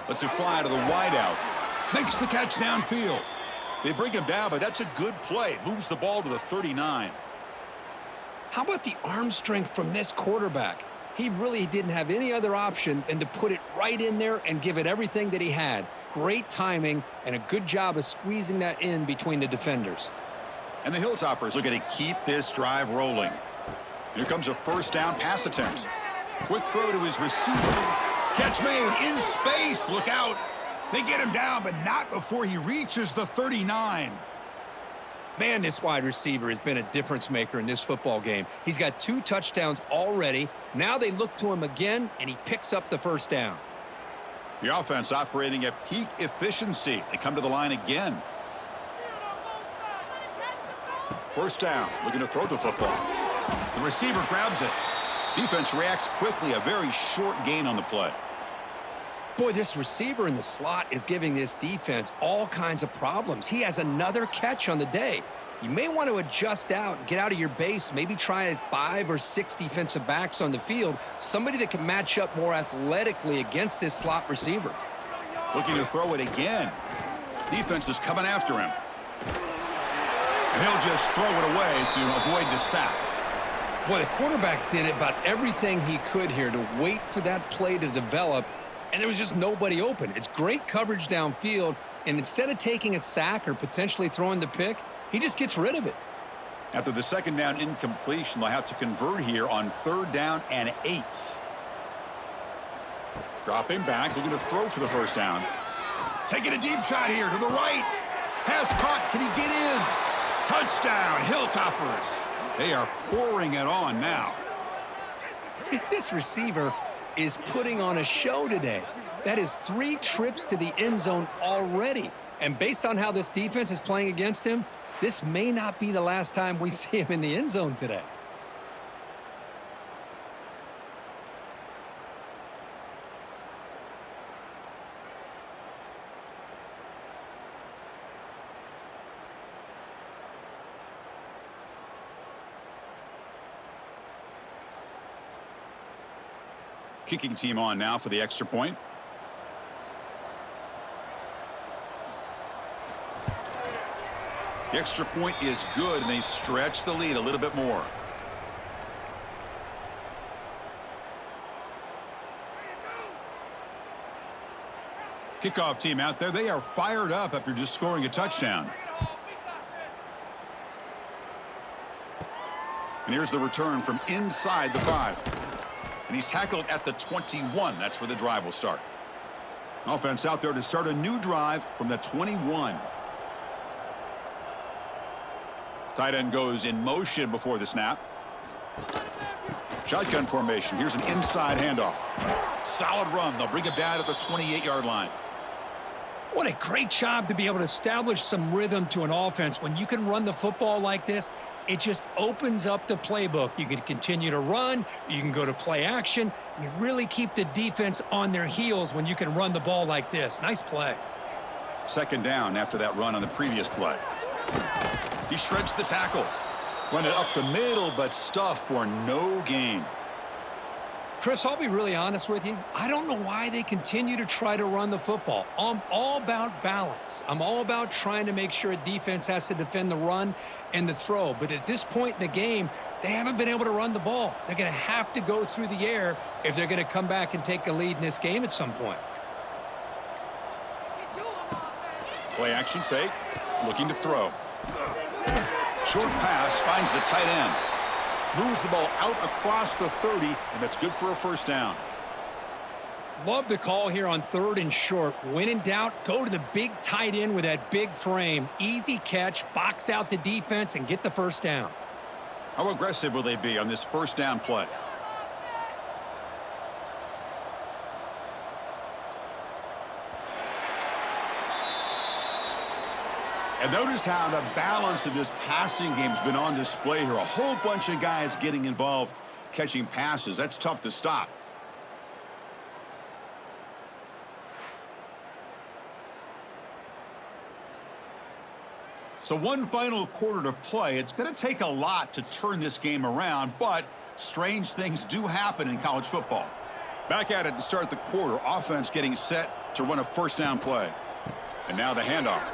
Speaker 1: Lets it fly to the wideout. Makes the catch downfield. They bring him down, but that's a good play. Moves the ball to the 39.
Speaker 3: How about the arm strength from this quarterback? He really didn't have any other option than to put it right in there and give it everything that he had. Great timing and a good job of squeezing that in between the defenders.
Speaker 1: And the Hilltoppers looking to keep this drive rolling. Here comes a 1st down pass attempt. Quick throw to his receiver. Catch made in space. Look out. They get him down, but not before he reaches the 39.
Speaker 3: Man, this wide receiver has been a difference maker in this football game. He's got 2 touchdowns already. Now they look to him again, and he picks up the 1st down.
Speaker 1: The offense operating at peak efficiency. They come to the line again. 1st down, looking to throw the football. The receiver grabs it. Defense reacts quickly, a very short gain on the play.
Speaker 3: Boy, this receiver in the slot is giving this defense all kinds of problems. He has another catch on the day. You may want to adjust out, get out of your base, maybe try 5 or 6 defensive backs on the field, somebody that can match up more athletically against this slot receiver.
Speaker 1: Looking to throw it again. Defense is coming after him. And he'll just throw it away to avoid the sack.
Speaker 3: Boy, the quarterback did about everything he could here to wait for that play to develop, and there was just nobody open. It's great coverage downfield, and instead of taking a sack or potentially throwing the pick, he just gets rid of it.
Speaker 1: After the 2nd down incompletion, they'll have to convert here on 3rd down and 8. Dropping back, looking to throw for the 1st down. Taking a deep shot here to the right. Pass caught. Can he get in? Touchdown, Hilltoppers. They are pouring it on now.
Speaker 3: This receiver is putting on a show today. That is 3 trips to the end zone already. And based on how this defense is playing against him, this may not be the last time we see him in the end zone today.
Speaker 1: Kicking team on now for the extra point. The extra point is good, and they stretch the lead a little bit more. Kickoff team out there. They are fired up after just scoring a touchdown. And here's the return from inside the 5. And he's tackled at the 21. That's where the drive will start. Offense out there to start a new drive from the 21. Tight end goes in motion before the snap. Shotgun formation. Here's an inside handoff. Solid run. They'll bring it down at the 28-yard line.
Speaker 2: What a great job to be able to establish some rhythm to an offense. When you can run the football like this, it just opens up the playbook. You can continue to run. You can go to play action. You really keep the defense on their heels when you can run the ball like this. Nice play.
Speaker 1: Second down after that run on the previous play. He shreds the tackle. Run it up the middle, but stuff for no gain.
Speaker 3: Chris, I'll be really honest with you. I don't know why they continue to try to run the football. I'm all about balance. I'm all about trying to make sure a defense has to defend the run and the throw. But at this point in the game, they haven't been able to run the ball. They're going to have to go through the air if they're going to come back and take a lead in this game at some point.
Speaker 1: Play action fake. Looking to throw. Short pass finds the tight end. Moves the ball out across the 30, and that's good for a first down.
Speaker 2: Love the call here on 3rd and short. When in doubt, go to the big tight end with that big frame. Easy catch, box out the defense, and get the first down.
Speaker 1: How aggressive will they be on this first down play? And notice how the balance of this passing game has been on display here. A whole bunch of guys getting involved catching passes. That's tough to stop. So one final quarter to play. It's going to take a lot to turn this game around, but strange things do happen in college football. Back at it to start the quarter. Offense getting set to run a first down play. And now the handoff.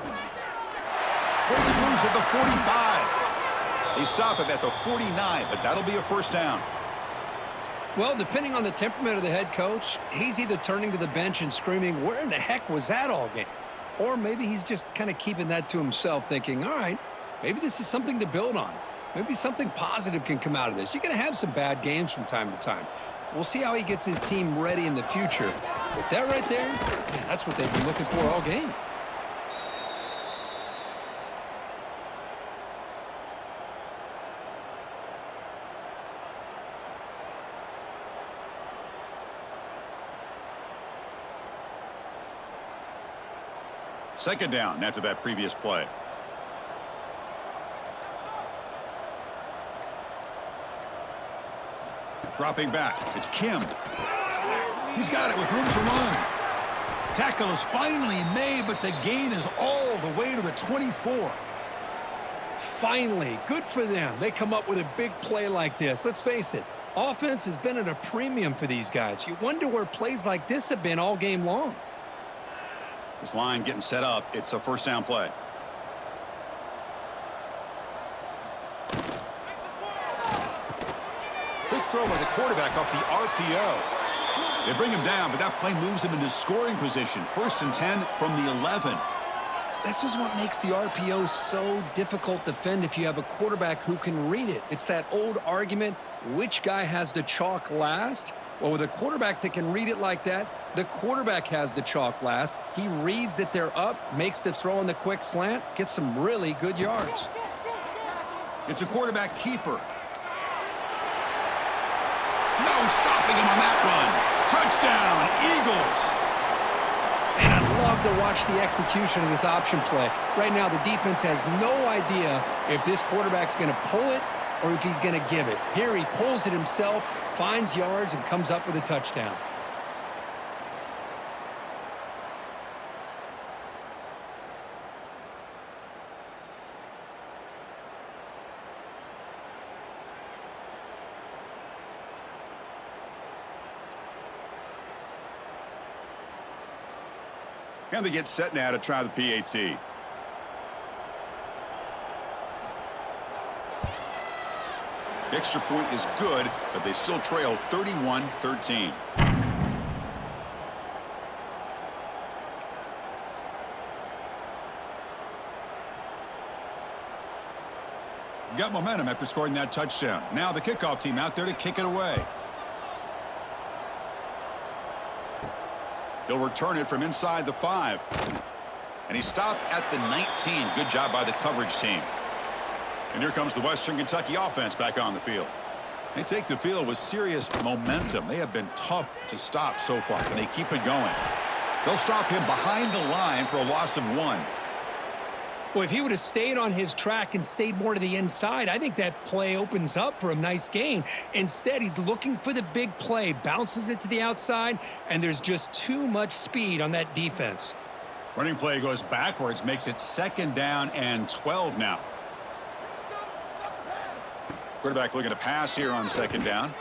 Speaker 1: Breaks loose at the 45. They stop him at the 49, but that'll be a first down.
Speaker 3: Well, depending on the temperament of the head coach, he's either turning to the bench and screaming, where in the heck was that all game? Or maybe he's just kind of keeping that to himself, thinking, all right, maybe this is something to build on. Maybe something positive can come out of this. You're going to have some bad games from time to time. We'll see how he gets his team ready in the future. But that right there, man, that's what they've been looking for all game.
Speaker 1: Second down after that previous play. Dropping back. It's Kim. He's got it with room to run. Tackle is finally made, but the gain is all the way to the 24.
Speaker 2: Finally, good for them. They come up with a big play like this. Let's face it, offense has been at a premium for these guys. You wonder where plays like this have been all game long.
Speaker 1: This line getting set up. It's a first down play. Quick throw by the quarterback off the RPO. They bring him down, but that play moves him into scoring position. 1st and 10 from the 11.
Speaker 3: This is what makes the RPO so difficult to defend if you have a quarterback who can read it. It's that old argument, which guy has the chalk last? Well, with a quarterback that can read it like that, the quarterback has the chalk last. He reads that they're up, makes the throw in the quick slant, gets some really good yards.
Speaker 1: It's a quarterback keeper. No stopping him on that run. Touchdown, Eagles.
Speaker 2: And I love
Speaker 3: love to watch the execution of this option play. Right now, the defense has no idea if this quarterback's going to pull it or if he's going to give it. Here he pulls it himself, finds yards, and comes up with a touchdown.
Speaker 1: And they get set now to try the PAT. Extra point is good, but they still trail 31-13. Got momentum after scoring that touchdown. Now the kickoff team out there to kick it away. He'll return it from inside the 5. And he stopped at the 19. Good job by the coverage team. And here comes the Western Kentucky offense back on the field. They take the field with serious momentum. They have been tough to stop so far, and they keep it going. They'll stop him behind the line for a loss of 1.
Speaker 2: Well, if he would have stayed on his track and stayed more to the inside, I think that play opens up for a nice gain. Instead, he's looking for the big play, bounces it to the outside, and there's just too much speed on that defense.
Speaker 1: Running play goes backwards, makes it 2nd down and 12 now. Quarterback looking to pass here on 2nd down.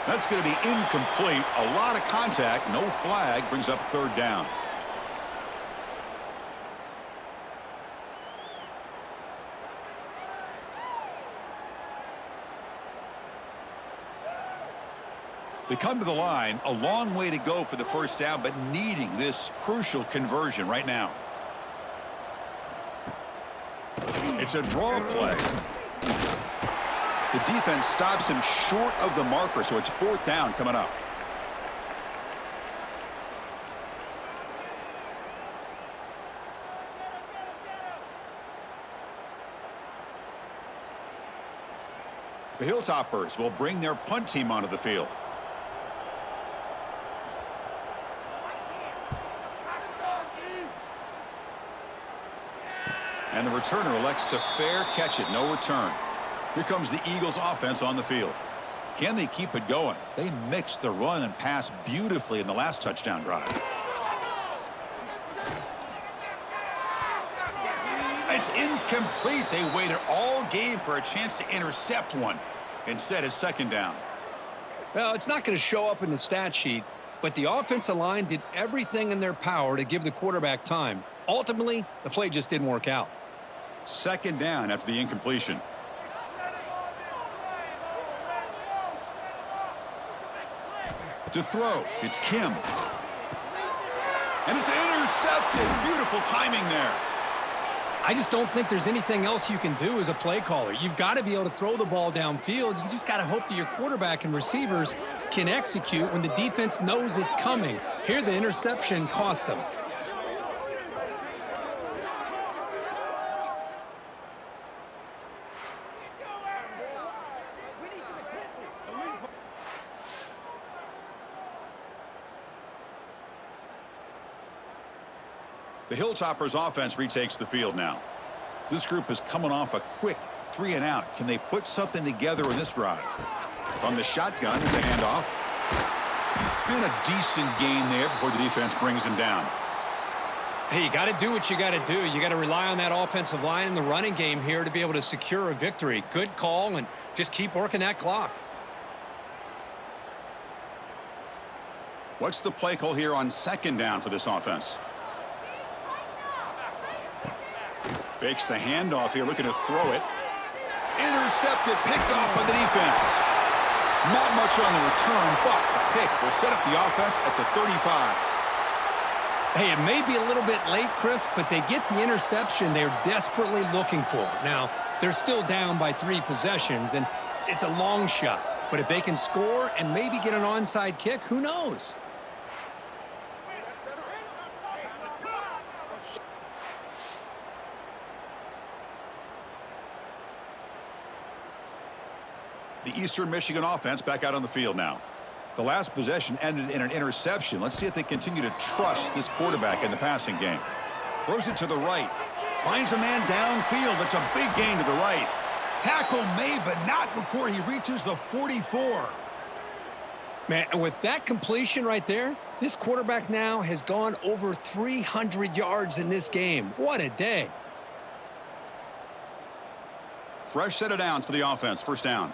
Speaker 1: That's going to be incomplete. A lot of contact, no flag, brings up 3rd down. They come to the line, a long way to go for the 1st down, but needing this crucial conversion right now. It's a draw play. The defense stops him short of the marker, so it's 4th down coming up. The Hilltoppers will bring their punt team onto the field. And the returner elects to fair catch it. No return. Here comes the Eagles offense on the field. Can they keep it going? They mixed the run and pass beautifully in the last touchdown drive. It's incomplete. They waited all game for a chance to intercept one. Instead, it's 2nd down.
Speaker 3: Well, it's not going to show up in the stat sheet, but the offensive line did everything in their power to give the quarterback time. Ultimately, the play just didn't work out.
Speaker 1: 2nd down after the incompletion. To throw, it's Kim. And it's intercepted. Beautiful timing there.
Speaker 2: I just don't think there's anything else you can do as a play caller. You've got to be able to throw the ball downfield. You just got to hope that your quarterback and receivers can execute when the defense knows it's coming. Here, the interception cost them.
Speaker 1: The Hilltoppers offense retakes the field now. This group is coming off a quick 3-and-out. Can they put something together in this drive? On the shotgun, it's a handoff. And a decent gain there before the defense brings him down.
Speaker 2: Hey, you got to do what you got to do. You got to rely on that offensive line in the running game here to be able to secure a victory. Good call, and just keep working that clock.
Speaker 1: What's the play call here on 2nd down for this offense? Fakes the handoff here, looking to throw it. Intercepted, picked off by the defense. Not much on the return, but the pick will set up the offense at the 35.
Speaker 2: Hey, it may be a little bit late, Chris, but they get the interception they're desperately looking for. Now, they're still down by 3 possessions, and it's a long shot. But if they can score and maybe get an onside kick, who knows? The Eastern Michigan offense back out on the field now.
Speaker 1: The last possession ended in an interception. Let's see if they continue to trust this quarterback in the passing game. Throws it to the right. Finds a man downfield. It's a big gain to the right. Tackle made, but not before he reaches the 44.
Speaker 3: Man, and with that completion right there, this quarterback now has gone over 300 yards in this game. What a day.
Speaker 1: Fresh set of downs for the offense. First down.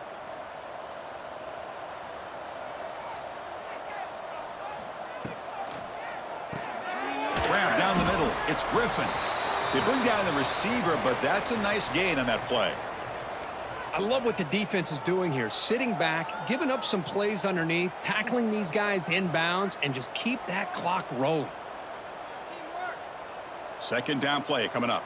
Speaker 1: Grab down the middle. It's Griffin. They bring down the receiver, but that's a nice gain on that play.
Speaker 3: I love what the defense is doing here. Sitting back, giving up some plays underneath, tackling these guys inbounds, and just keep that clock rolling.
Speaker 1: Second down play coming up.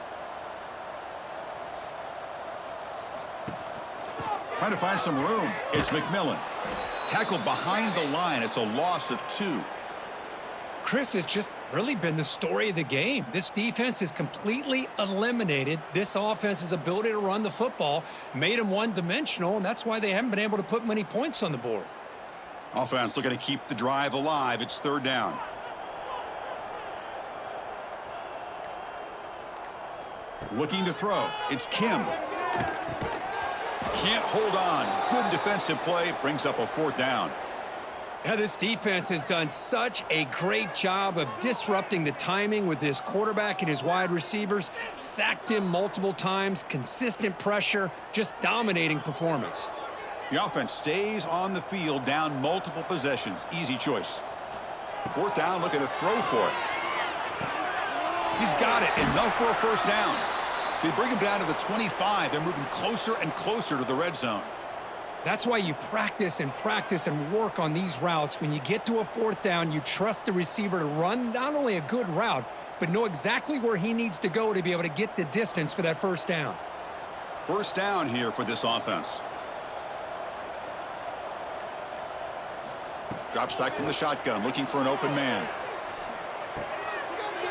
Speaker 1: Trying to find some room. It's McMillan. Tackled behind the line. It's a loss of 2.
Speaker 2: Chris, has just really been the story of the game. This defense has completely eliminated this offense's ability to run the football, made them one-dimensional, and that's why they haven't been able to put many points on the board.
Speaker 1: Offense looking to keep the drive alive. It's third down. Looking to throw. It's Kim. Can't hold on. Good defensive play. Brings up a fourth down.
Speaker 3: Now, this defense has done such a great job of disrupting the timing with his quarterback and his wide receivers. Sacked him multiple times, consistent pressure, just dominating performance.
Speaker 1: The offense stays on the field down multiple possessions. Easy choice. Fourth down, looking to throw for it. He's got it. Enough for a first down. They bring him down to the 25. They're moving closer and closer to the red zone.
Speaker 2: That's why you practice and work on these routes. When you get to a fourth down, you trust the receiver to run not only a good route, but know exactly where he needs to go to be able to get the distance for that first down.
Speaker 1: First down here for this offense. Drops back from the shotgun, looking for an open man.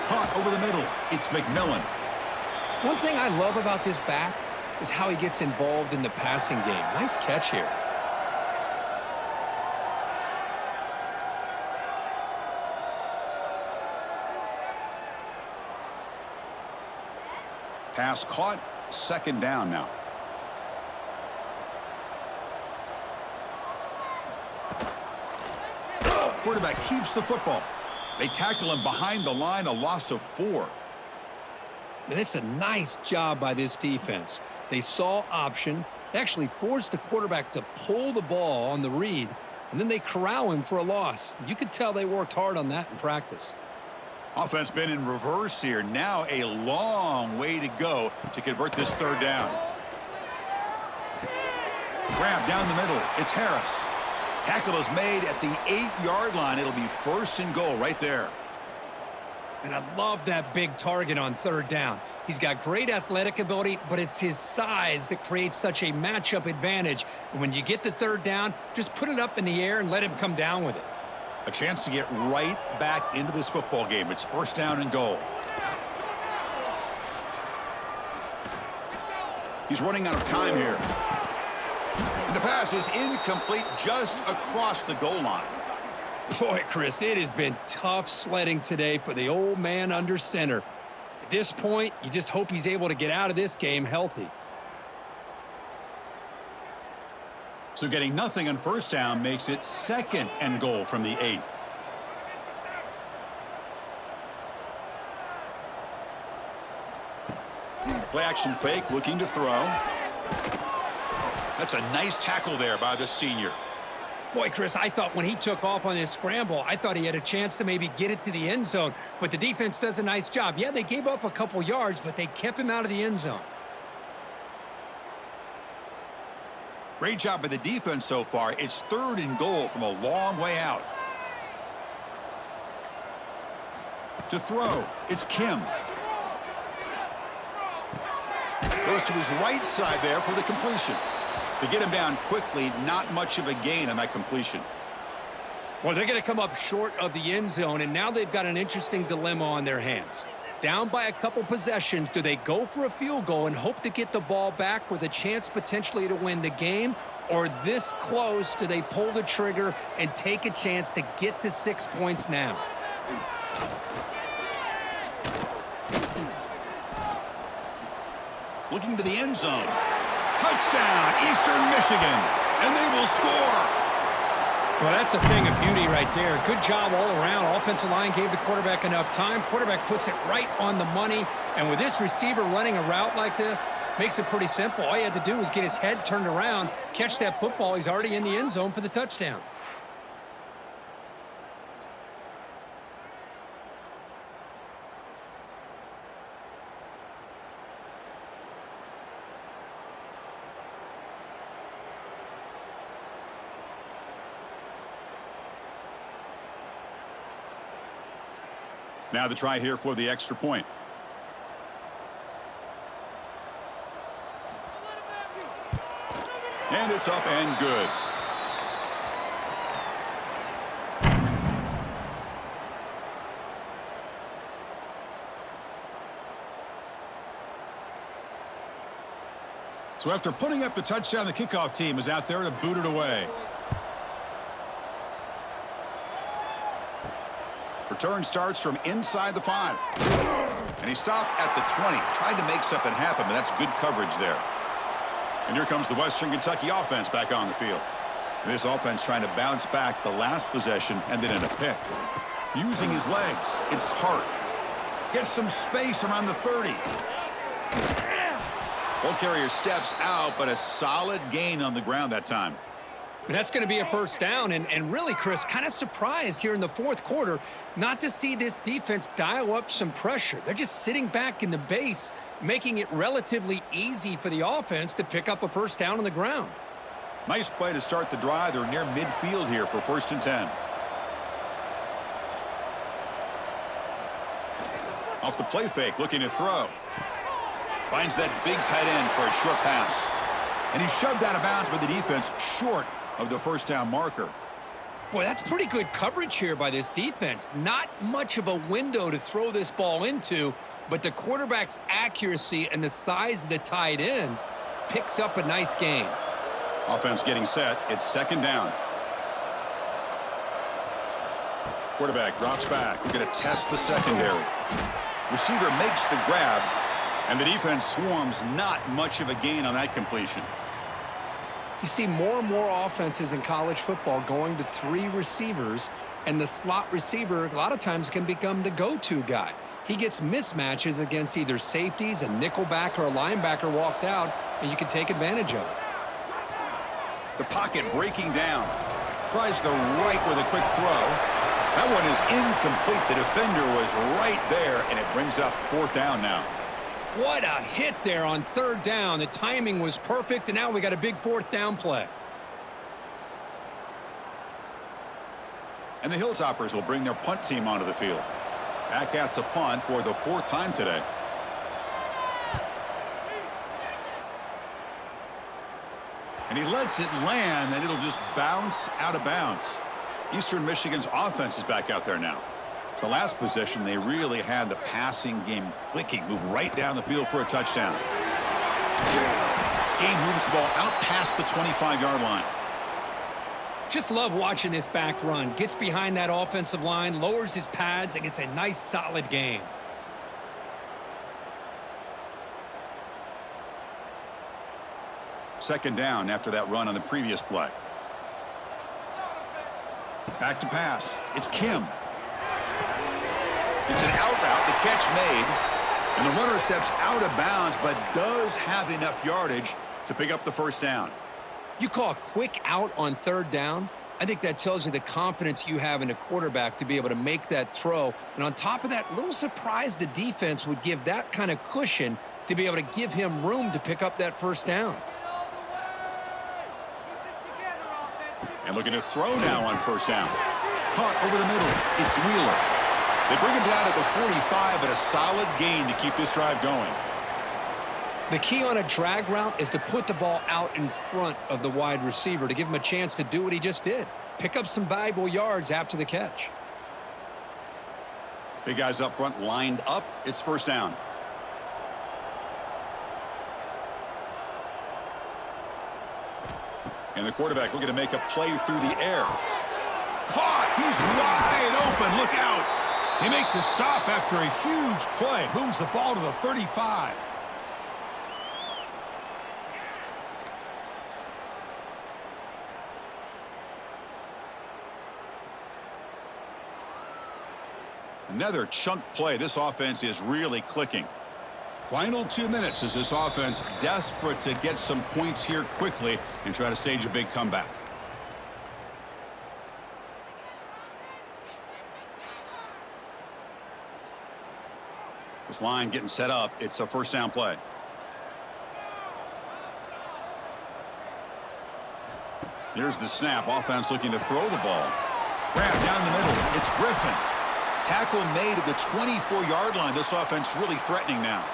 Speaker 1: Caught over the middle. It's McMillan.
Speaker 3: One thing I love about this back is how he gets involved in the passing game. Nice catch here.
Speaker 1: Pass caught. Second down now. Quarterback keeps the football. They tackle him behind the line, a loss of 4.
Speaker 3: And it's a nice job by this defense. They saw option. They actually forced the quarterback to pull the ball on the read, and then they corral him for a loss. You could tell they worked hard on that in practice.
Speaker 1: Offense been in reverse here. Now a long way to go to convert this third down. Grab down the middle. It's Harris. Tackle is made at the 8-yard line. It'll be first and goal right there.
Speaker 2: And I love that big target on third down. He's got great athletic ability, but it's his size that creates such a matchup advantage. And when you get to third down, just put it up in the air and let him come down with it.
Speaker 1: A chance to get right back into this football game. It's first down and goal. He's running out of time here. And the pass is incomplete just across the goal line.
Speaker 3: Boy, Chris, it has been tough sledding today for the old man under center. At this point, you just hope he's able to get out of this game healthy.
Speaker 1: So getting nothing on first down makes it second and goal from the 8. Play action fake, looking to throw. That's a nice tackle there by the senior.
Speaker 2: Boy, Chris, I thought when he took off on his scramble, I thought he had a chance to maybe get it to the end zone. But the defense does a nice job. Yeah, they gave up a couple yards, but they kept him out of the end zone.
Speaker 1: Great job by the defense so far. It's third and goal from a long way out. To throw, it's Kim. Goes to his right side there for the completion. To get him down quickly, not much of a gain on that completion.
Speaker 2: Well, they're going to come up short of the end zone, and now they've got an interesting dilemma on their hands.
Speaker 3: Down by a couple possessions, do they go for a field goal and hope to get the ball back with a chance potentially to win the game? Or this close, do they pull the trigger and take a chance to get the 6 points now?
Speaker 1: Looking to the end zone. Touchdown, Eastern Michigan. And they will score.
Speaker 2: Well, that's a thing of beauty right there. Good job all around. Offensive line gave the quarterback enough time. Quarterback puts it right on the money. And with this receiver running a route like this, makes it pretty simple. All you had to do was get his head turned around, catch that football. He's already in the end zone for the touchdown.
Speaker 1: Now the try here for the extra point. And it's up and good. So after putting up the touchdown, the kickoff team is out there to boot it away. Return starts from inside the 5. And he stopped at the 20. Tried to make something happen, but that's good coverage there. And here comes the Western Kentucky offense back on the field. This offense trying to bounce back the last possession and then in a pick. Using his legs. It's smart. Gets some space around the 30. Ball carrier steps out, but a solid gain on the ground that time.
Speaker 2: That's going to be a first down, and really, Chris, kind of surprised here in the fourth quarter not to see this defense dial up some pressure. They're just sitting back in the base, making it relatively easy for the offense to pick up a first down on the ground.
Speaker 1: Nice play to start the drive. They're near midfield here for 1st and 10. Off the play fake, looking to throw. Finds that big tight end for a short pass. And he's shoved out of bounds by the defense short of the first down marker.
Speaker 3: Boy, that's pretty good coverage here by this defense. Not much of a window to throw this ball into, but the quarterback's accuracy and the size of the tight end picks up a nice gain.
Speaker 1: Offense getting set. It's 2nd down. Quarterback drops back. We're going to test the secondary. Receiver makes the grab, and the defense swarms. Not much of a gain on that completion.
Speaker 3: You see more and more offenses in college football going to 3 receivers, and the slot receiver a lot of times can become the go-to guy. He gets mismatches against either safeties, a nickelback, or a linebacker walked out, and you can take advantage of it.
Speaker 1: The pocket breaking down. Tries the right with a quick throw. That one is incomplete. The defender was right there, and it brings up 4th down now.
Speaker 2: What a hit there on 3rd down. The timing was perfect, and now we got a big 4th down play.
Speaker 1: And the Hilltoppers will bring their punt team onto the field. Back out to punt for the 4th time today. And he lets it land, and it'll just bounce out of bounds. Eastern Michigan's offense is back out there now. The last possession, they really had the passing game clicking. Move right down the field for a touchdown. Game moves the ball out past the 25-yard line.
Speaker 2: Just love watching this back run. Gets behind that offensive line, lowers his pads, and gets a nice, solid gain.
Speaker 1: Second down after that run on the previous play. Back to pass. It's Kim. It's an out route. The catch made. And the runner steps out of bounds, but does have enough yardage to pick up the first down.
Speaker 3: You call a quick out on 3rd down? I think that tells you the confidence you have in a quarterback to be able to make that throw. And on top of that, a little surprised the defense would give that kind of cushion to be able to give him room to pick up that first down.
Speaker 1: And looking to throw now on 1st down. Caught over the middle. It's Wheeler. They bring him down at the 45, but a solid gain to keep this drive going.
Speaker 3: The key on a drag route is to put the ball out in front of the wide receiver to give him a chance to do what he just did. Pick up some valuable yards after the catch.
Speaker 1: Big guys up front lined up. It's first down. And the quarterback looking to make a play through the air. Caught! He's wide open. Look out! They make the stop after a huge play. Moves the ball to the 35. Another chunk play. This offense is really clicking. Final 2 minutes as this offense desperate to get some points here quickly and try to stage a big comeback. This line getting set up. It's a first down play. Here's the snap. Offense looking to throw the ball. Grab down the middle. It's Griffin. Tackle made at the 24-yard line. This offense really threatening now.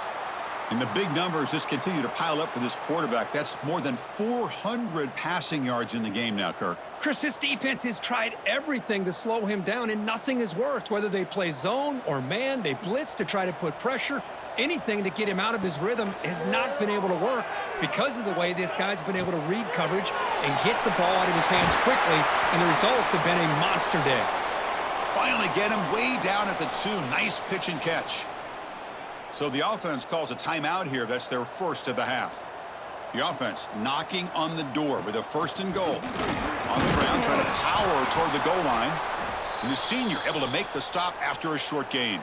Speaker 1: And the big numbers just continue to pile up for this quarterback. That's more than 400 passing yards in the game now, Kirk.
Speaker 2: Chris, this defense has tried everything to slow him down, and nothing has worked. Whether they play zone or man, they blitz to try to put pressure. Anything to get him out of his rhythm has not been able to work because of the way this guy's been able to read coverage and get the ball out of his hands quickly, and the results have been a monster day.
Speaker 1: Finally get him way down at the 2. Nice pitch and catch. So the offense calls a timeout here. That's their first of the half. The offense knocking on the door with a first and goal. On the ground, trying to power toward the goal line. And the senior able to make the stop after a short gain.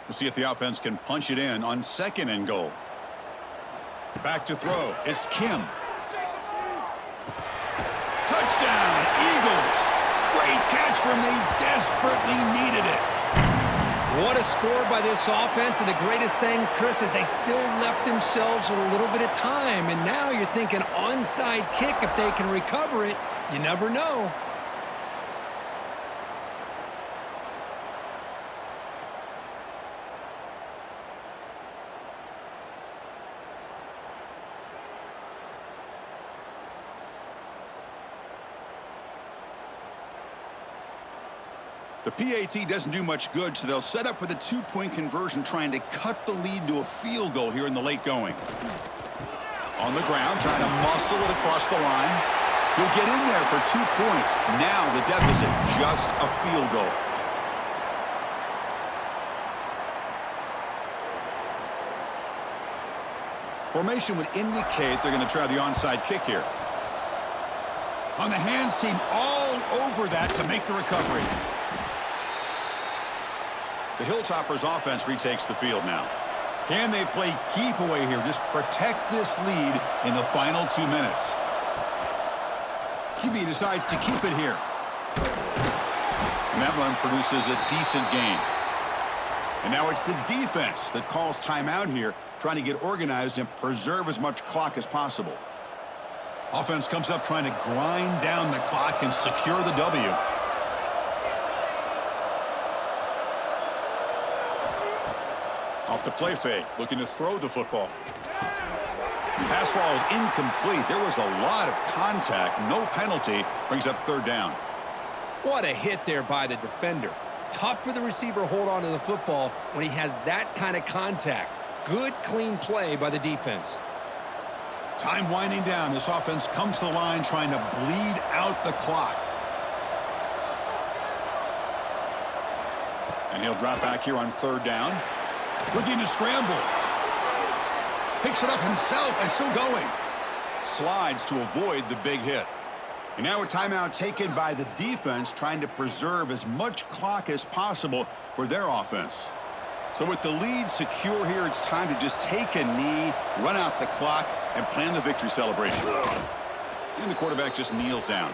Speaker 1: We'll see if the offense can punch it in on second and goal. Back to throw. It's Kim. Touchdown, Eagles. Great catch when they desperately needed it.
Speaker 2: What a score by this offense, and the greatest thing, Chris, is they still left themselves with a little bit of time, and now you're thinking onside kick if they can recover it. You never know.
Speaker 1: The PAT doesn't do much good, so they'll set up for the 2-point conversion, trying to cut the lead to a field goal here in the late going. On the ground, trying to muscle it across the line. He'll get in there for 2 points. Now the deficit, just a field goal. Formation would indicate they're going to try the onside kick here. On the hands team, all over that to make the recovery. The Hilltoppers offense retakes the field now. Can they play keep away here? Just protect this lead in the final 2 minutes. QB decides to keep it here. And that run produces a decent gain. And now it's the defense that calls timeout here, trying to get organized and preserve as much clock as possible. Offense comes up trying to grind down the clock and secure the W. Off the play fake, looking to throw the football. Pass ball is incomplete. There was a lot of contact. No penalty. Brings up third down.
Speaker 3: What a hit there by the defender. Tough for the receiver to hold on to the football when he has that kind of contact. Good, clean play by the defense.
Speaker 1: Time winding down. This offense comes to the line trying to bleed out the clock. And he'll drop back here on third down. Looking to scramble. Picks it up himself and still going. Slides to avoid the big hit. And now a timeout taken by the defense, trying to preserve as much clock as possible for their offense. So with the lead secure here, it's time to just take a knee, run out the clock, and plan the victory celebration. And the quarterback just kneels down.